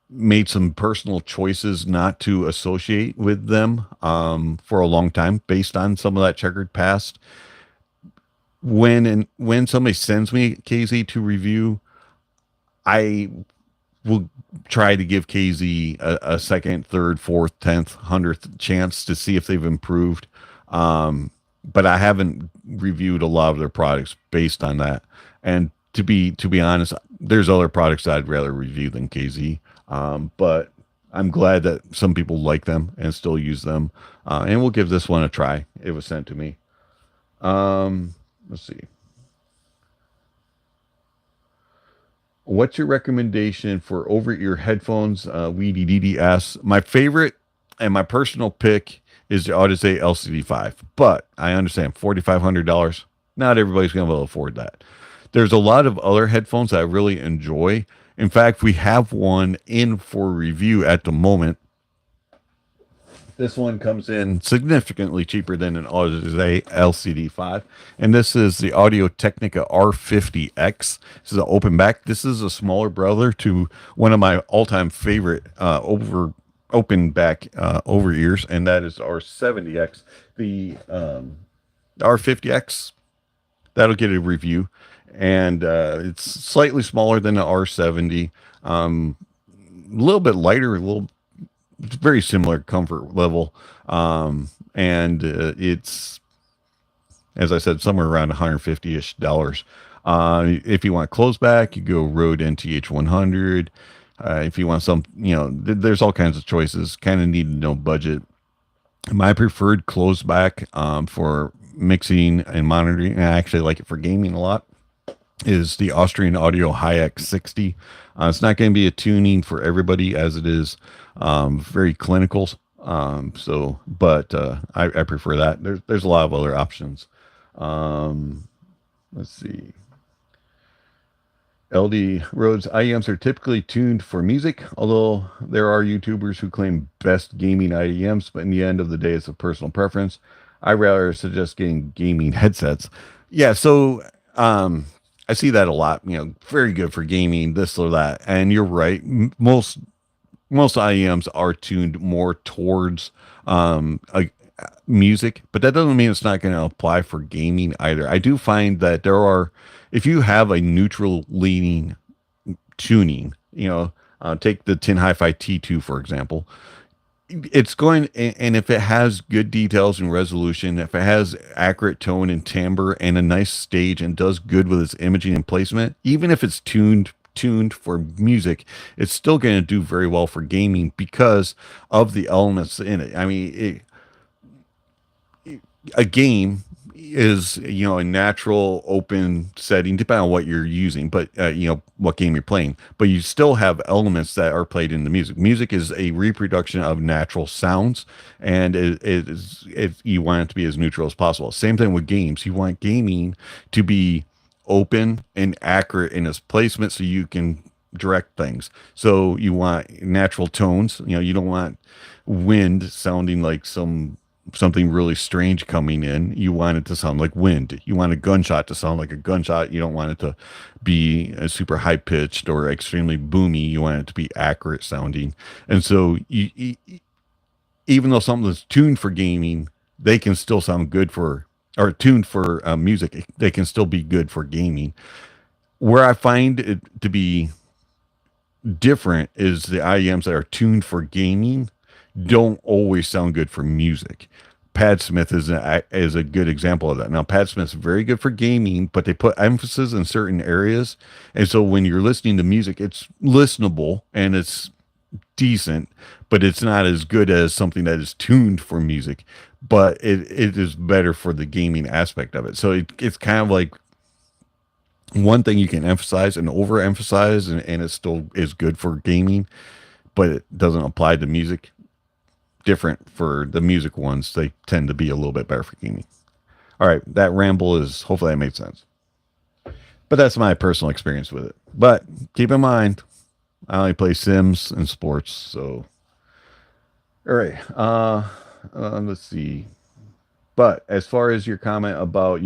made some personal choices not to associate with them for a long time based on some of that checkered past. When somebody sends me KZ to review, I will try to give KZ a second, third, fourth, 10th, 100th chance to see if they've improved. But I haven't reviewed a lot of their products based on that. And to be honest, there's other products that I'd rather review than KZ. But I'm glad that some people like them and still use them. And we'll give this one a try. It was sent to me. Let's see. What's your recommendation for over-ear headphones? Weedy DDS. My favorite and my personal pick is the Audeze LCD5, but I understand $4,500. Not everybody's going to be able to afford that. There's a lot of other headphones that I really enjoy, In fact, we have one in for review at the moment. This one comes in significantly cheaper than an Audeze LCD5. And this is the Audio Technica R50X. This is an open back. This is a smaller brother to one of my all-time favorite open back over ears, and that is R70X. The R50X, that'll get a review. And it's slightly smaller than the R70. A little bit lighter, very similar comfort level. And it's, as I said, somewhere around 150-ish dollars. If you want closed back, you go Rode NTH 100. If you want some, there's all kinds of choices. Kind of need to know budget. My preferred closed back for mixing and monitoring, and I actually like it for gaming a lot, is the Austrian Audio Hi-X 60. It's not going to be a tuning for everybody, as it is very clinical. But I prefer that. There's a lot of other options. Let's see. LD Rhodes IEMs are typically tuned for music, although there are YouTubers who claim best gaming IEMs, but in the end of the day, it's a personal preference. I rather suggest getting gaming headsets. Yeah, so I see that a lot, very good for gaming, this or that. And you're right. Most IEMs are tuned more towards music, but that doesn't mean it's not going to apply for gaming either. I do find that if you have a neutral leaning tuning, take the Tin Hi-Fi T2, for example, it's going, and if it has good details and resolution, if it has accurate tone and timbre and a nice stage and does good with its imaging and placement, even if it's tuned for music, it's still going to do very well for gaming because of the elements in it. I mean, a game is, a natural open setting, depending on what you're using, but what game you're playing, but you still have elements that are played in the music. Music is a reproduction of natural sounds, and you want it to be as neutral as possible. Same thing with games. You want gaming to be open and accurate in its placement so you can direct things. So you want natural tones. You don't want wind sounding like something really strange coming in. You want it to sound like wind. You want a gunshot to sound like a gunshot. You don't want it to be super high pitched or extremely boomy. You want it to be accurate sounding. And so even though something's tuned for gaming, they can still sound good or tuned for music. They can still be good for gaming. Where I find it to be different is the IEMs that are tuned for gaming don't always sound good for music. Pad Smith is a good example of that. Now, Pad Smith's very good for gaming, but they put emphasis in certain areas. And so when you're listening to music, it's listenable and it's decent, but it's not as good as something that is tuned for music. But it is better for the gaming aspect of it. So it's kind of like one thing you can emphasize and overemphasize, and it still is good for gaming, but it doesn't apply to music. Different for the music ones, they tend to be a little bit better for gaming. All right, that ramble is, hopefully that made sense. But that's my personal experience with it. But keep in mind, I only play Sims and sports, so. All right, let's see. But as far as your comment about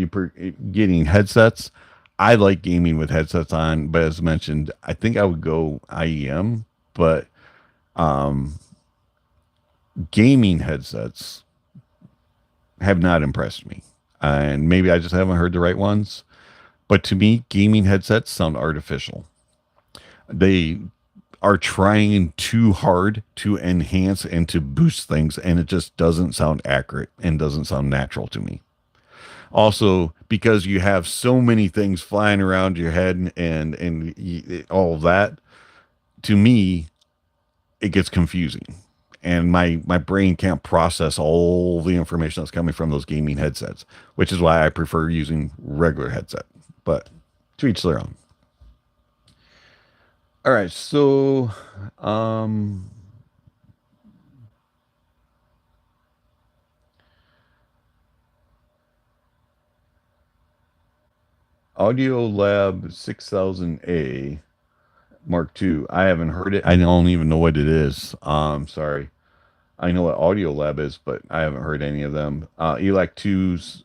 getting headsets, I like gaming with headsets on, but as mentioned, I think I would go IEM, but gaming headsets have not impressed me. And maybe I just haven't heard the right ones. But to me, gaming headsets sound artificial. They are trying too hard to enhance and to boost things, and it just doesn't sound accurate and doesn't sound natural to me. Also, because you have so many things flying around your head and all of that, to me, it gets confusing. And my brain can't process all the information that's coming from those gaming headsets, which is why I prefer using regular headset. But to each their own. All right, so Audio Lab 6000A. Mark II. I haven't heard it. I don't even know what it is. Sorry. I know what Audio Lab is, but I haven't heard any of them. Elect 2's,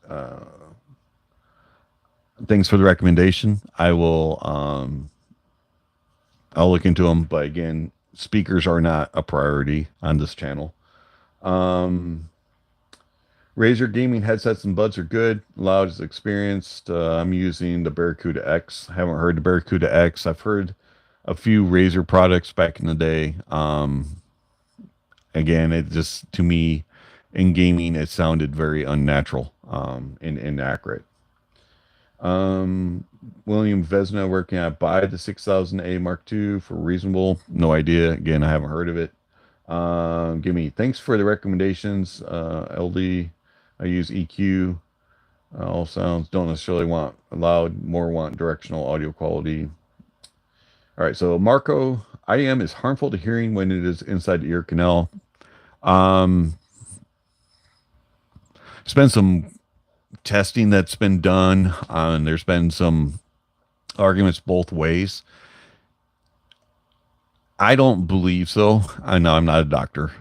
thanks for the recommendation. I'll look into them, but again, speakers are not a priority on this channel. Razer gaming headsets and buds are good. Loud is experienced. I'm using the Barracuda X. Haven't heard the Barracuda X. I've heard a few Razer products back in the day. Again, it just, to me, in gaming, it sounded very unnatural and inaccurate. William Vesna working at buy the 6000A Mark II for reasonable. No idea. Again, I haven't heard of it. Thanks for the recommendations. LD, I use EQ. All sounds don't necessarily want loud, more want directional audio quality. All right, so Marco, IEM is harmful to hearing when it is inside the ear canal. There's been some testing that's been done, and there's been some arguments both ways. I don't believe so. I know I'm not a doctor.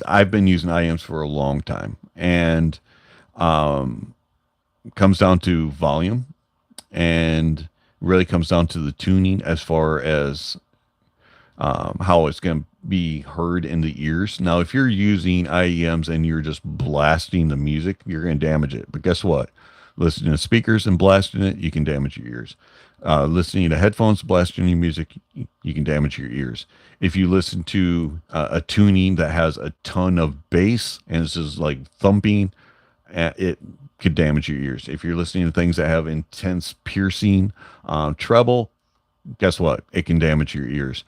I've been using IEMs for a long time, and it comes down to volume, and really comes down to the tuning as far as how it's going to be heard in the ears. Now, if you're using IEMs and you're just blasting the music, you're going to damage it. But guess what? Listening to speakers and blasting it, you can damage your ears. Listening to headphones, blasting your music, you can damage your ears. If you listen to a tuning that has a ton of bass and it's just like thumping, it could damage your ears. If you're listening to things that have intense piercing treble, guess what? It can damage your ears.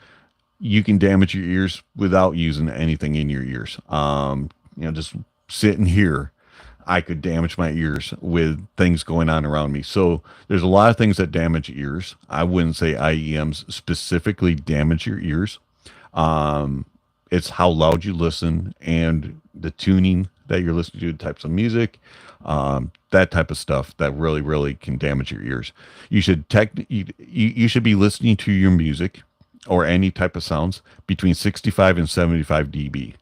You can damage your ears without using anything in your ears. Just sitting here, I could damage my ears with things going on around me. So there's a lot of things that damage ears. I wouldn't say IEMs specifically damage your ears. It's how loud you listen and the tuning that you're listening to, the types of music, that type of stuff that really, really can damage your ears. You should be listening to your music or any type of sounds between 65 and 75 dB.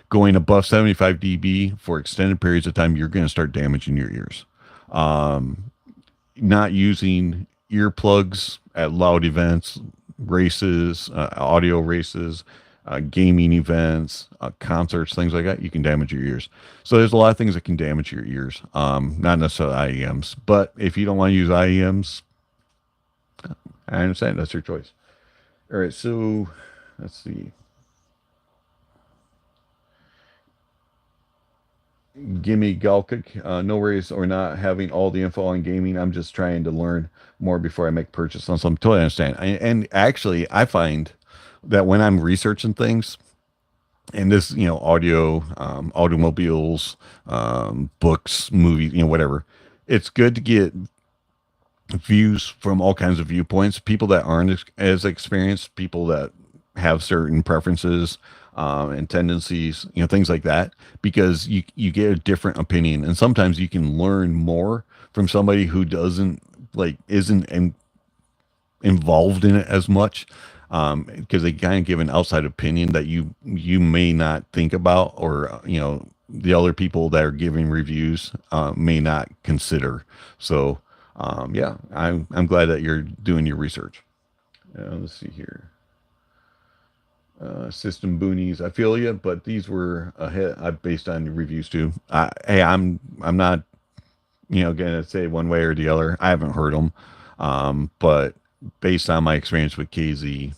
Going above 75 dB for extended periods of time, you're going to start damaging your ears. Not using earplugs at loud events, races, audio races, gaming events, concerts, things like that, you can damage your ears. So there's a lot of things that can damage your ears, not necessarily IEMs. But if you don't want to use IEMs, I understand. That's your choice. All right, so let's see. Gimme Galkic, no worries or not having all the info on gaming. I'm just trying to learn more before I make purchase on some. Totally understand. And actually, I find that when I'm researching things, and this, audio, automobiles, books, movies, whatever, it's good to get views from all kinds of viewpoints, people that aren't as experienced, people that have certain preferences and tendencies, things like that, because you get a different opinion. And sometimes you can learn more from somebody who isn't involved in it as much, because they kind of give an outside opinion that you may not think about, or the other people that are giving reviews may not consider. So yeah, I'm glad that you're doing your research. Let's see here. System boonies, I feel you, but these were ahead based on the reviews too. Hey, I'm not gonna say one way or the other. I haven't heard them, but based on my experience with KZ,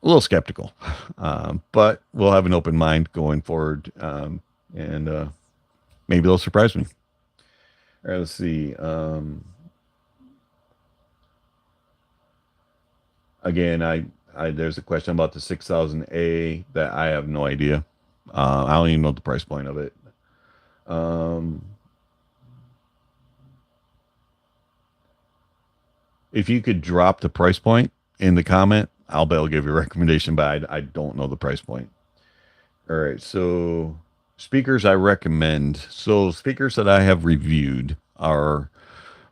a little skeptical, but we'll have an open mind going forward, and maybe they'll surprise me. All right, let's see. Again, there's a question about the 6000A that I have no idea. I don't even know the price point of it. If you could drop the price point in the comment, I'll be able to give you a recommendation, but I don't know the price point. All right, so speakers I recommend. So speakers that I have reviewed are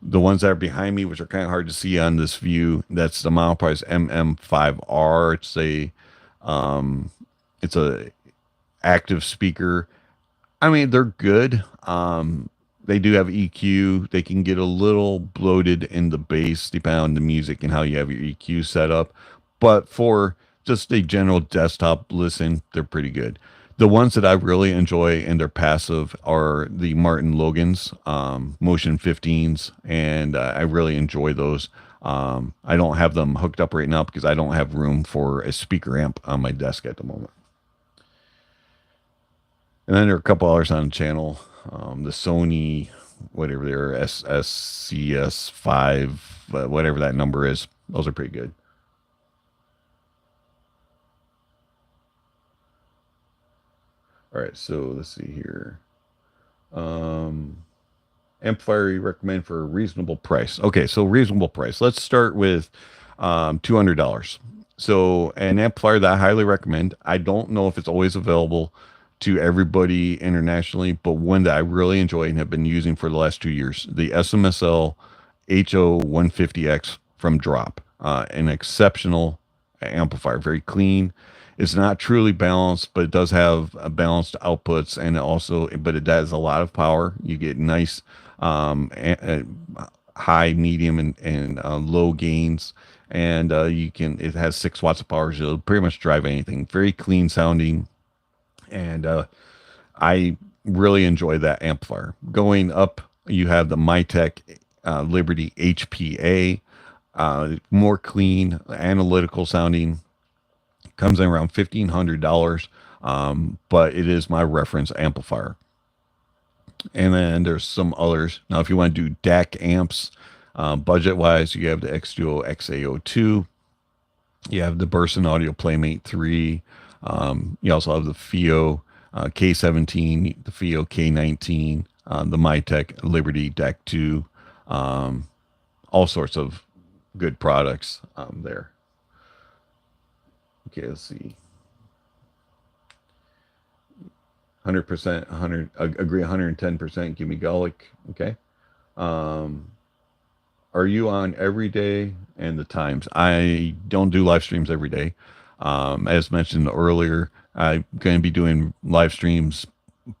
The ones that are behind me, which are kind of hard to see on this view, that's the model price MM5R. It's a active speaker. I mean, they're good. They do have EQ. They can get a little bloated in the bass, depending on the music and how you have your EQ set up. But for just a general desktop listen, they're pretty good. The ones that I really enjoy and they're passive are the Martin Logans, Motion 15s, and I really enjoy those. I don't have them hooked up right now because I don't have room for a speaker amp on my desk at the moment. And then there are a couple others on the channel. The Sony, whatever they're SCS5, whatever that number is. Those are pretty good. All right, so let's see here. Amplifier you recommend for a reasonable price. Okay, so reasonable price. Let's start with $200. So an amplifier that I highly recommend. I don't know if it's always available to everybody internationally, but one that I really enjoy and have been using for the last 2 years, the SMSL HO150X from Drop. An exceptional amplifier, very clean. It's not truly balanced, but it does have balanced outputs, and but it has a lot of power. You get nice high, medium, and low gains, and it has 6 watts of power, so it'll pretty much drive anything. Very clean sounding, and I really enjoy that amplifier. Going up, you have the Mytek Liberty HPA, more clean, analytical sounding. Comes in around $1,500, but it is my reference amplifier. And then there's some others. Now, if you want to do DAC amps, budget-wise, you have the X-Duo XAO2. You have the Burson Audio Playmate 3. You also have the FIO K17, the FIO K19, the Mytek Liberty DAC 2. All sorts of good products there. Okay, let's see. 100%, 100, agree 110%, give me Golic. Okay. Are you on every day and the times? I don't do live streams every day. As mentioned earlier, I'm going to be doing live streams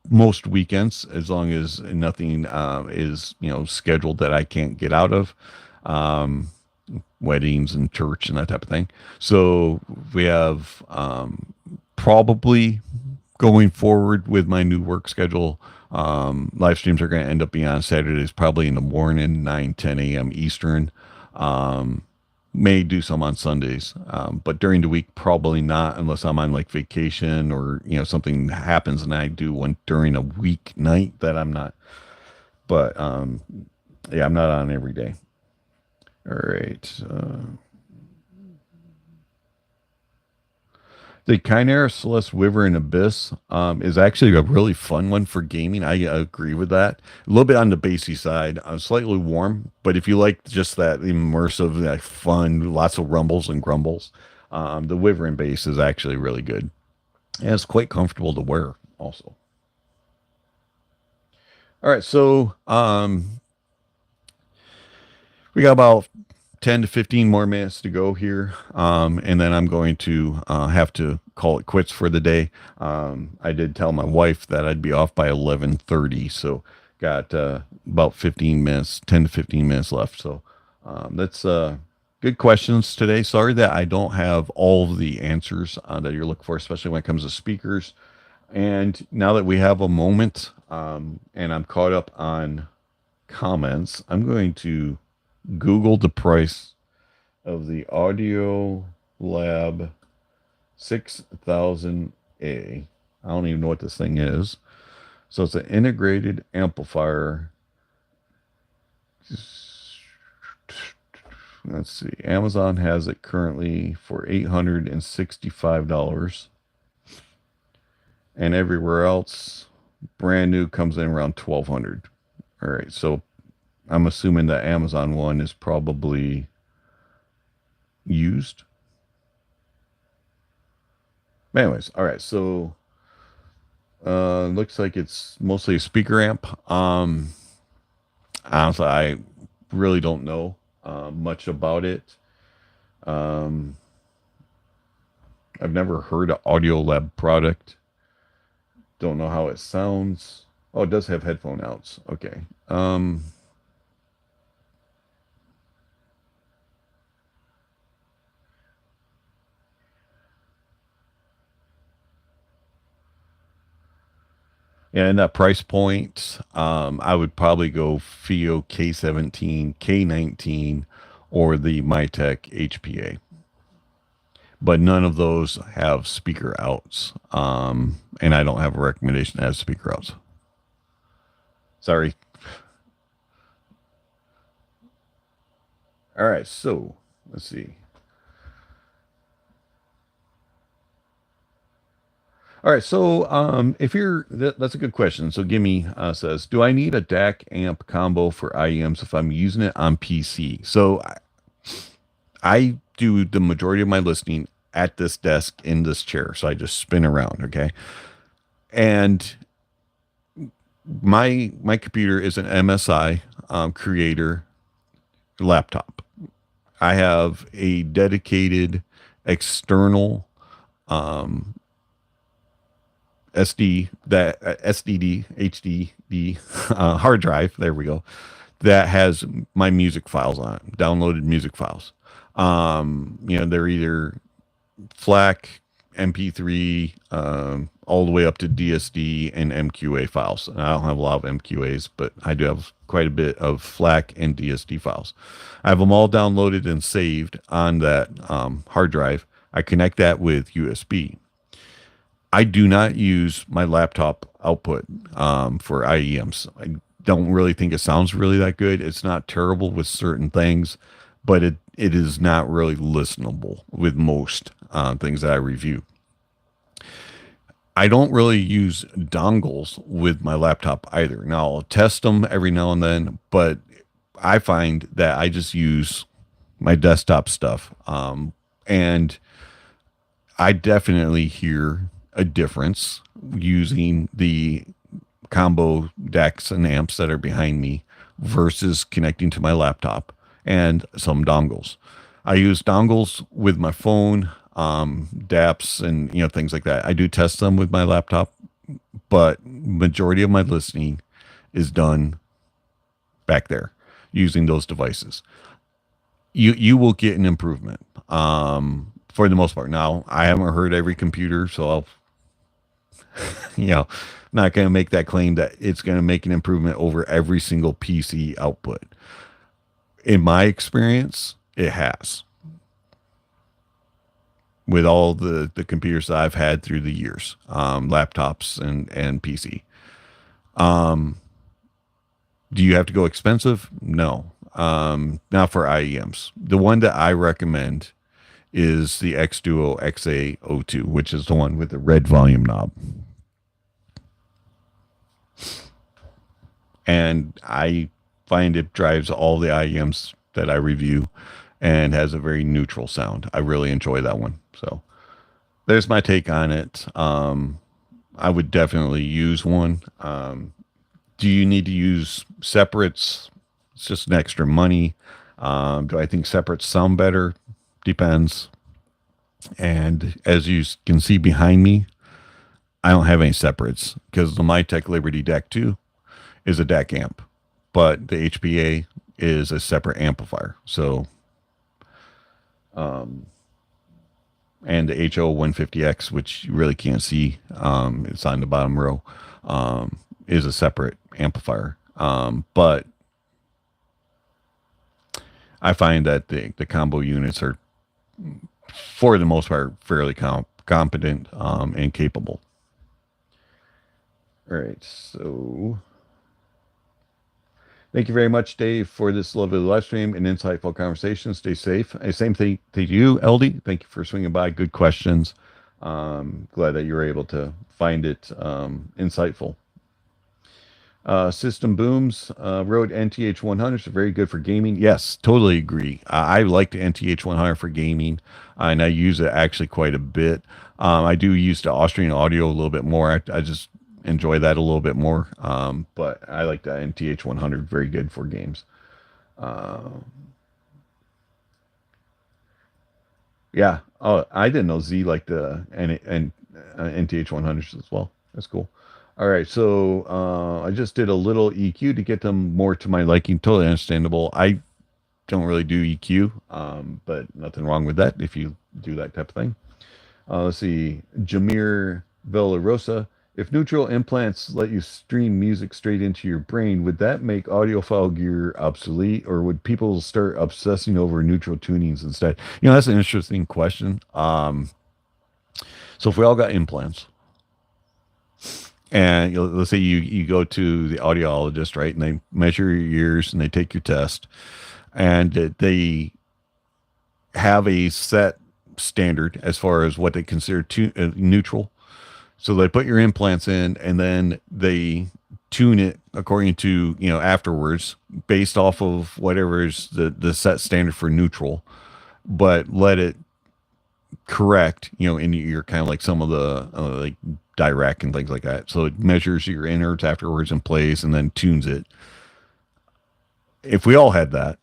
most weekends, as long as nothing is, scheduled that I can't get out of. Weddings and church and that type of thing. So we have probably going forward with my new work schedule, live streams are going to end up being on Saturdays, probably in the morning, 9-10 a.m. Eastern. May do some on Sundays, but during the week, probably not, unless I'm on like vacation or something happens and I do one during a weeknight that I'm not. But yeah, I'm not on every day. All right. The Chimera Celeste Wyvern Abyss is actually a really fun one for gaming. I agree with that. A little bit on the bassy side, slightly warm, but if you like just that immersive, that fun, lots of rumbles and grumbles, the Wyvern bass is actually really good. And it's quite comfortable to wear also. All right, so we got about 10 to 15 more minutes to go here, and then I'm going to have to call it quits for the day. I did tell my wife that I'd be off by 11:30, so got about 15 minutes, 10 to 15 minutes left. So that's good questions today. Sorry that I don't have all of the answers that you're looking for, especially when it comes to speakers. And now that we have a moment, and I'm caught up on comments, I'm going to Google the price of the Audio Lab 6000A. I don't even know what this thing is. So it's an integrated amplifier. Let's see. Amazon has it currently for $865. And everywhere else, brand new, comes in around $1,200. All right, so I'm assuming the Amazon one is probably used. Anyways, all right, so looks like it's mostly a speaker amp. Honestly, really don't know much about it. I've never heard of Audiolab product. Don't know how it sounds. Oh, it does have headphone outs. Okay. Yeah, and that price point, I would probably go FIO K17, K19, or the Mytek HPA. But none of those have speaker outs. And I don't have a recommendation that has speaker outs. Sorry. All right, so let's see. All right, so if you're that's a good question. So Gimme says, do I need a DAC amp combo for IEMs if I'm using it on PC? So I do the majority of my listening at this desk in this chair, so I just spin around, okay? And my computer is an MSI Creator laptop. I have a dedicated external SDD HDD hard drive. There we go. That has my music files on it, downloaded music files. They're either FLAC, MP3, all the way up to DSD and MQA files. And I don't have a lot of MQAs, but I do have quite a bit of FLAC and DSD files. I have them all downloaded and saved on that hard drive. I connect that with USB. I do not use my laptop output for IEMs. I don't really think it sounds really that good. It's not terrible with certain things, but it is not really listenable with most things that I review. I don't really use dongles with my laptop either. Now, I'll test them every now and then, but I find that I just use my desktop stuff. And I definitely hear a difference using the combo decks and amps that are behind me versus connecting to my laptop and some dongles. I use dongles with my phone, DAPs, and things like that. I do test them with my laptop, but majority of my listening is done back there using those devices. You will get an improvement for the most part. Now, I haven't heard every computer, so I'll not going to make that claim that it's going to make an improvement over every single PC output. In my experience, it has. With all the computers that I've had through the years, laptops and PC. Do you have to go expensive? No. Not for IEMs. The one that I recommend is the X-Duo XA02, which is the one with the red volume knob. And I find it drives all the IEMs that I review and has a very neutral sound. I really enjoy that one. So there's my take on it. I would definitely use one. Do you need to use separates? It's just an extra money. Do I think separates sound better? Depends. And as you can see behind me, I don't have any separates because the Mytek Liberty DAC 2 is a DAC amp, but the HPA is a separate amplifier. So, and the HO150X, which you really can't see, it's on the bottom row, is a separate amplifier. But I find that the combo units are, for the most part, fairly competent and capable. All right, so thank you very much, Dave, for this lovely live stream and insightful conversation. Stay safe. Same thing to you, LD. Thank you for swinging by. Good questions. Glad that you were able to find it insightful. System Booms, Rode NTH100s are very good for gaming. Yes, totally agree. I like the NTH100 for gaming, and I use it actually quite a bit. I do use the Austrian audio a little bit more. I just enjoy that a little bit more. But I like the NTH100, very good for games. Uh, yeah. Oh, I didn't know Z liked the and NTH 100s as well. That's cool. All right, so I just did a little EQ to get them more to my liking. Totally understandable. I don't really do EQ, but nothing wrong with that if you do that type of thing. Let's see, Jameer Villarosa. If neutral implants let you stream music straight into your brain, would that make audiophile gear obsolete, or would people start obsessing over neutral tunings instead? That's an interesting question. So if we all got implants, and let's say you go to the audiologist, right, and they measure your ears and they take your test, and they have a set standard as far as what they consider neutral. So they put your implants in, and then they tune it according to afterwards, based off of whatever is the set standard for neutral, but let it correct in your ear, kind of like some of the like direct and things like that. So it measures your innards afterwards and plays and then tunes it. If we all had that,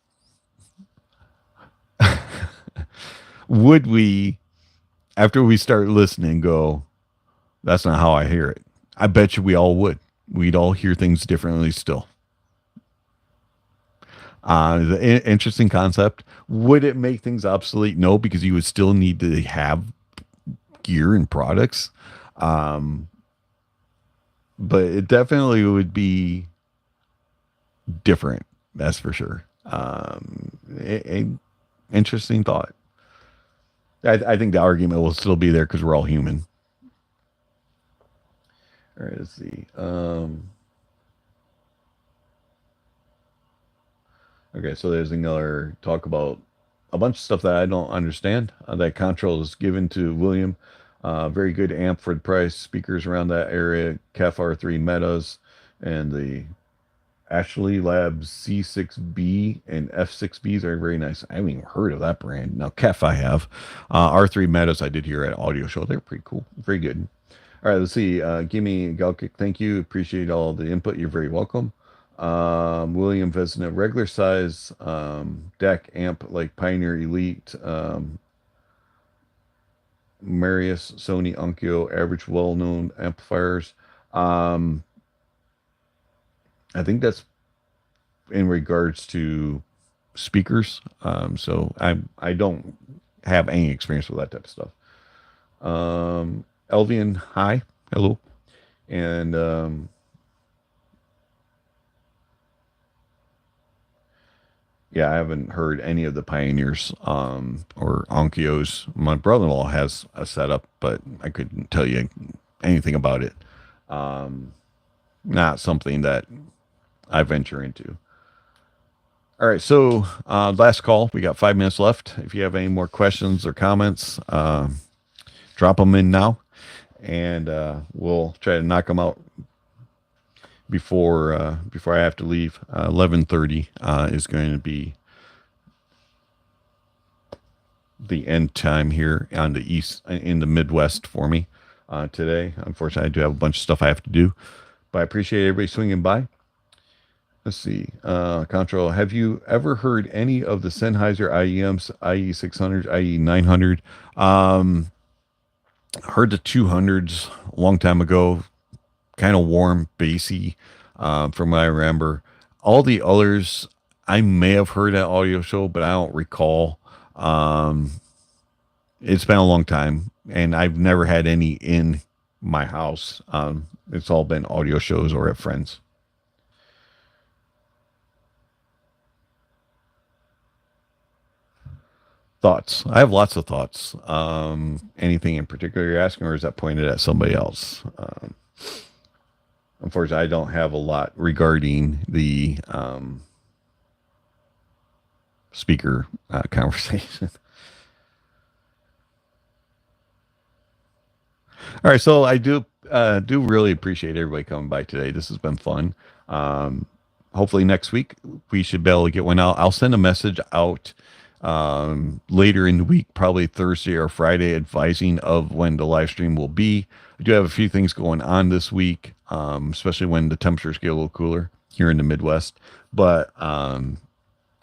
would we, after we start listening, go, that's not how I hear it? I bet you we all would. We'd all hear things differently still. Interesting concept. Would it make things obsolete? No, because you would still need to have gear and products. But it definitely would be different. That's for sure. Interesting thought. I think the argument will still be there because we're all human. All right, let's see. Okay, so there's another talk about a bunch of stuff that I don't understand. That Control is given to William. Very good amp for the price. Speakers around that area. CAF R3 Metas and the Ashley Labs C6B and F6Bs are very nice. I haven't even heard of that brand. Now, CAF I have. R3 Metas I did hear at Audio Show. They're pretty cool. Very good. All right, let's see. Gimme Galkick, thank you. Appreciate all the input. You're very welcome. William Vesna, regular size DAC amp like Pioneer Elite, Marius, Sony, Onkyo, average well-known amplifiers. I think that's in regards to speakers. So I don't have any experience with that type of stuff. Elvian, hi, hello, and yeah, I haven't heard any of the Pioneers or Onkyos. My brother-in-law has a setup, but I couldn't tell you anything about it. Not something that I venture into. All right, so last call. We got 5 minutes left. If you have any more questions or comments, drop them in now, and we'll try to knock them out before I have to leave. 11:30 is going to be the end time here on the east, in the Midwest for me today. Unfortunately, I do have a bunch of stuff I have to do, but I appreciate everybody swinging by. Let's see. Control, have you ever heard any of the Sennheiser IEMs, IE600, IE900? Heard the 200s a long time ago. Kind of warm, bassy, from what I remember. All the others I may have heard at Audio Show, but I don't recall. It's been a long time, and I've never had any in my house. It's all been audio shows or at friends. Thoughts? I have lots of thoughts. Anything in particular you're asking, or is that pointed at somebody else? Unfortunately, I don't have a lot regarding the speaker conversation. All right, so I do really appreciate everybody coming by today. This has been fun. Hopefully next week we should be able to get one out. I'll send a message out later in the week, probably Thursday or Friday, advising of when the live stream will be. I do have a few things going on this week, especially when the temperatures get a little cooler here in the Midwest. But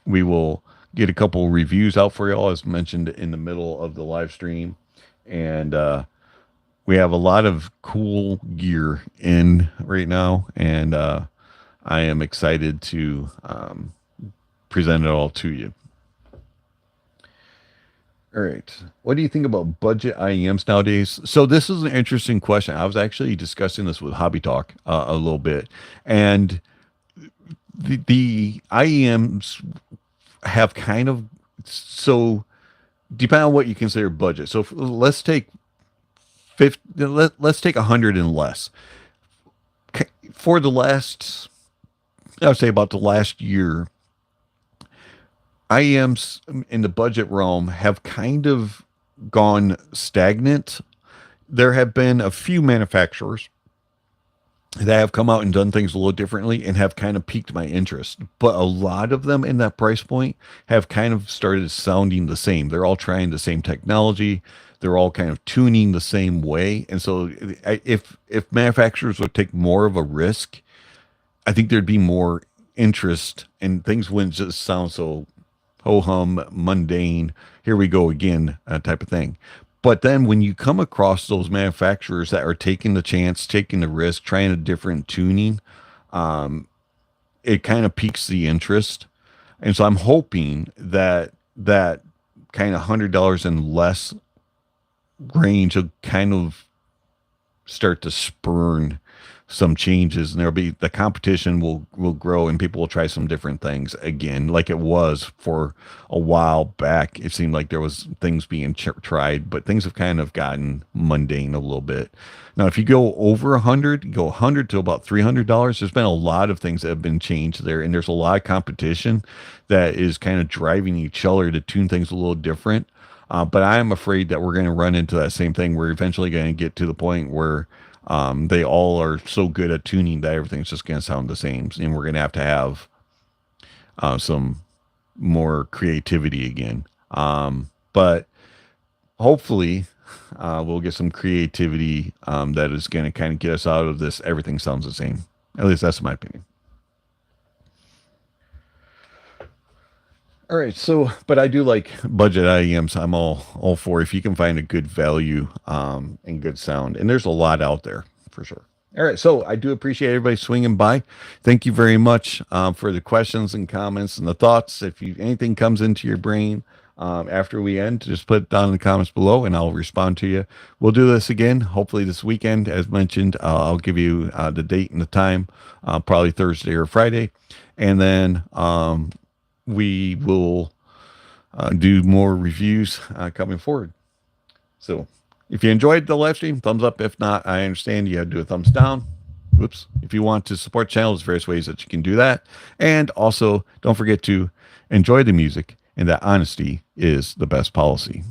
we will get a couple reviews out for y'all, as mentioned in the middle of the live stream. And we have a lot of cool gear in right now, and I am excited to present it all to you. All right. What do you think about budget IEMs nowadays? So this is an interesting question. I was actually discussing this with Hobby Talk a little bit, and the IEMs have kind of, so depending on what you consider budget. So let's take 50, let's take 100 and less. For the last, I would say about the last year, IEMs in the budget realm have kind of gone stagnant. There have been a few manufacturers that have come out and done things a little differently and have kind of piqued my interest. But a lot of them in that price point have kind of started sounding the same. They're all trying the same technology. They're all kind of tuning the same way. And so if manufacturers would take more of a risk, I think there'd be more interest and things wouldn't just sound so ho-hum, mundane, here we go again, type of thing. But then when you come across those manufacturers that are taking the chance, taking the risk, trying a different tuning, it kind of piques the interest. And so I'm hoping that that kind of $100 and less range will kind of start to spurn some changes, and there'll be, the competition will grow, and people will try some different things again, like it was for a while back. It seemed like there was things being tried, but things have kind of gotten mundane a little bit. Now, if you go over 100, go 100 to about $300, there's been a lot of things that have been changed there, and there's a lot of competition that is kind of driving each other to tune things a little different. But I am afraid that we're going to run into that same thing. We're eventually going to get to the point where they all are so good at tuning that everything's just going to sound the same, and we're going to have some more creativity again. But hopefully we'll get some creativity that is going to kind of get us out of this everything sounds the same. At least that's my opinion. All right, so, but I do like budget IEMs. I'm all for, if you can find a good value and good sound, and there's a lot out there for sure. All right, so I do appreciate everybody swinging by. Thank you very much for the questions and comments and the thoughts. If anything comes into your brain after we end, just put it down in the comments below, and I'll respond to you. We'll do this again, hopefully this weekend, as mentioned. I'll give you the date and the time, probably Thursday or Friday, and then we will do more reviews coming forward. So if you enjoyed the live stream, thumbs up. If not, I understand you have to do a thumbs down. Whoops. If you want to support the channel, there's various ways that you can do that. And also, don't forget to enjoy the music, and that honesty is the best policy.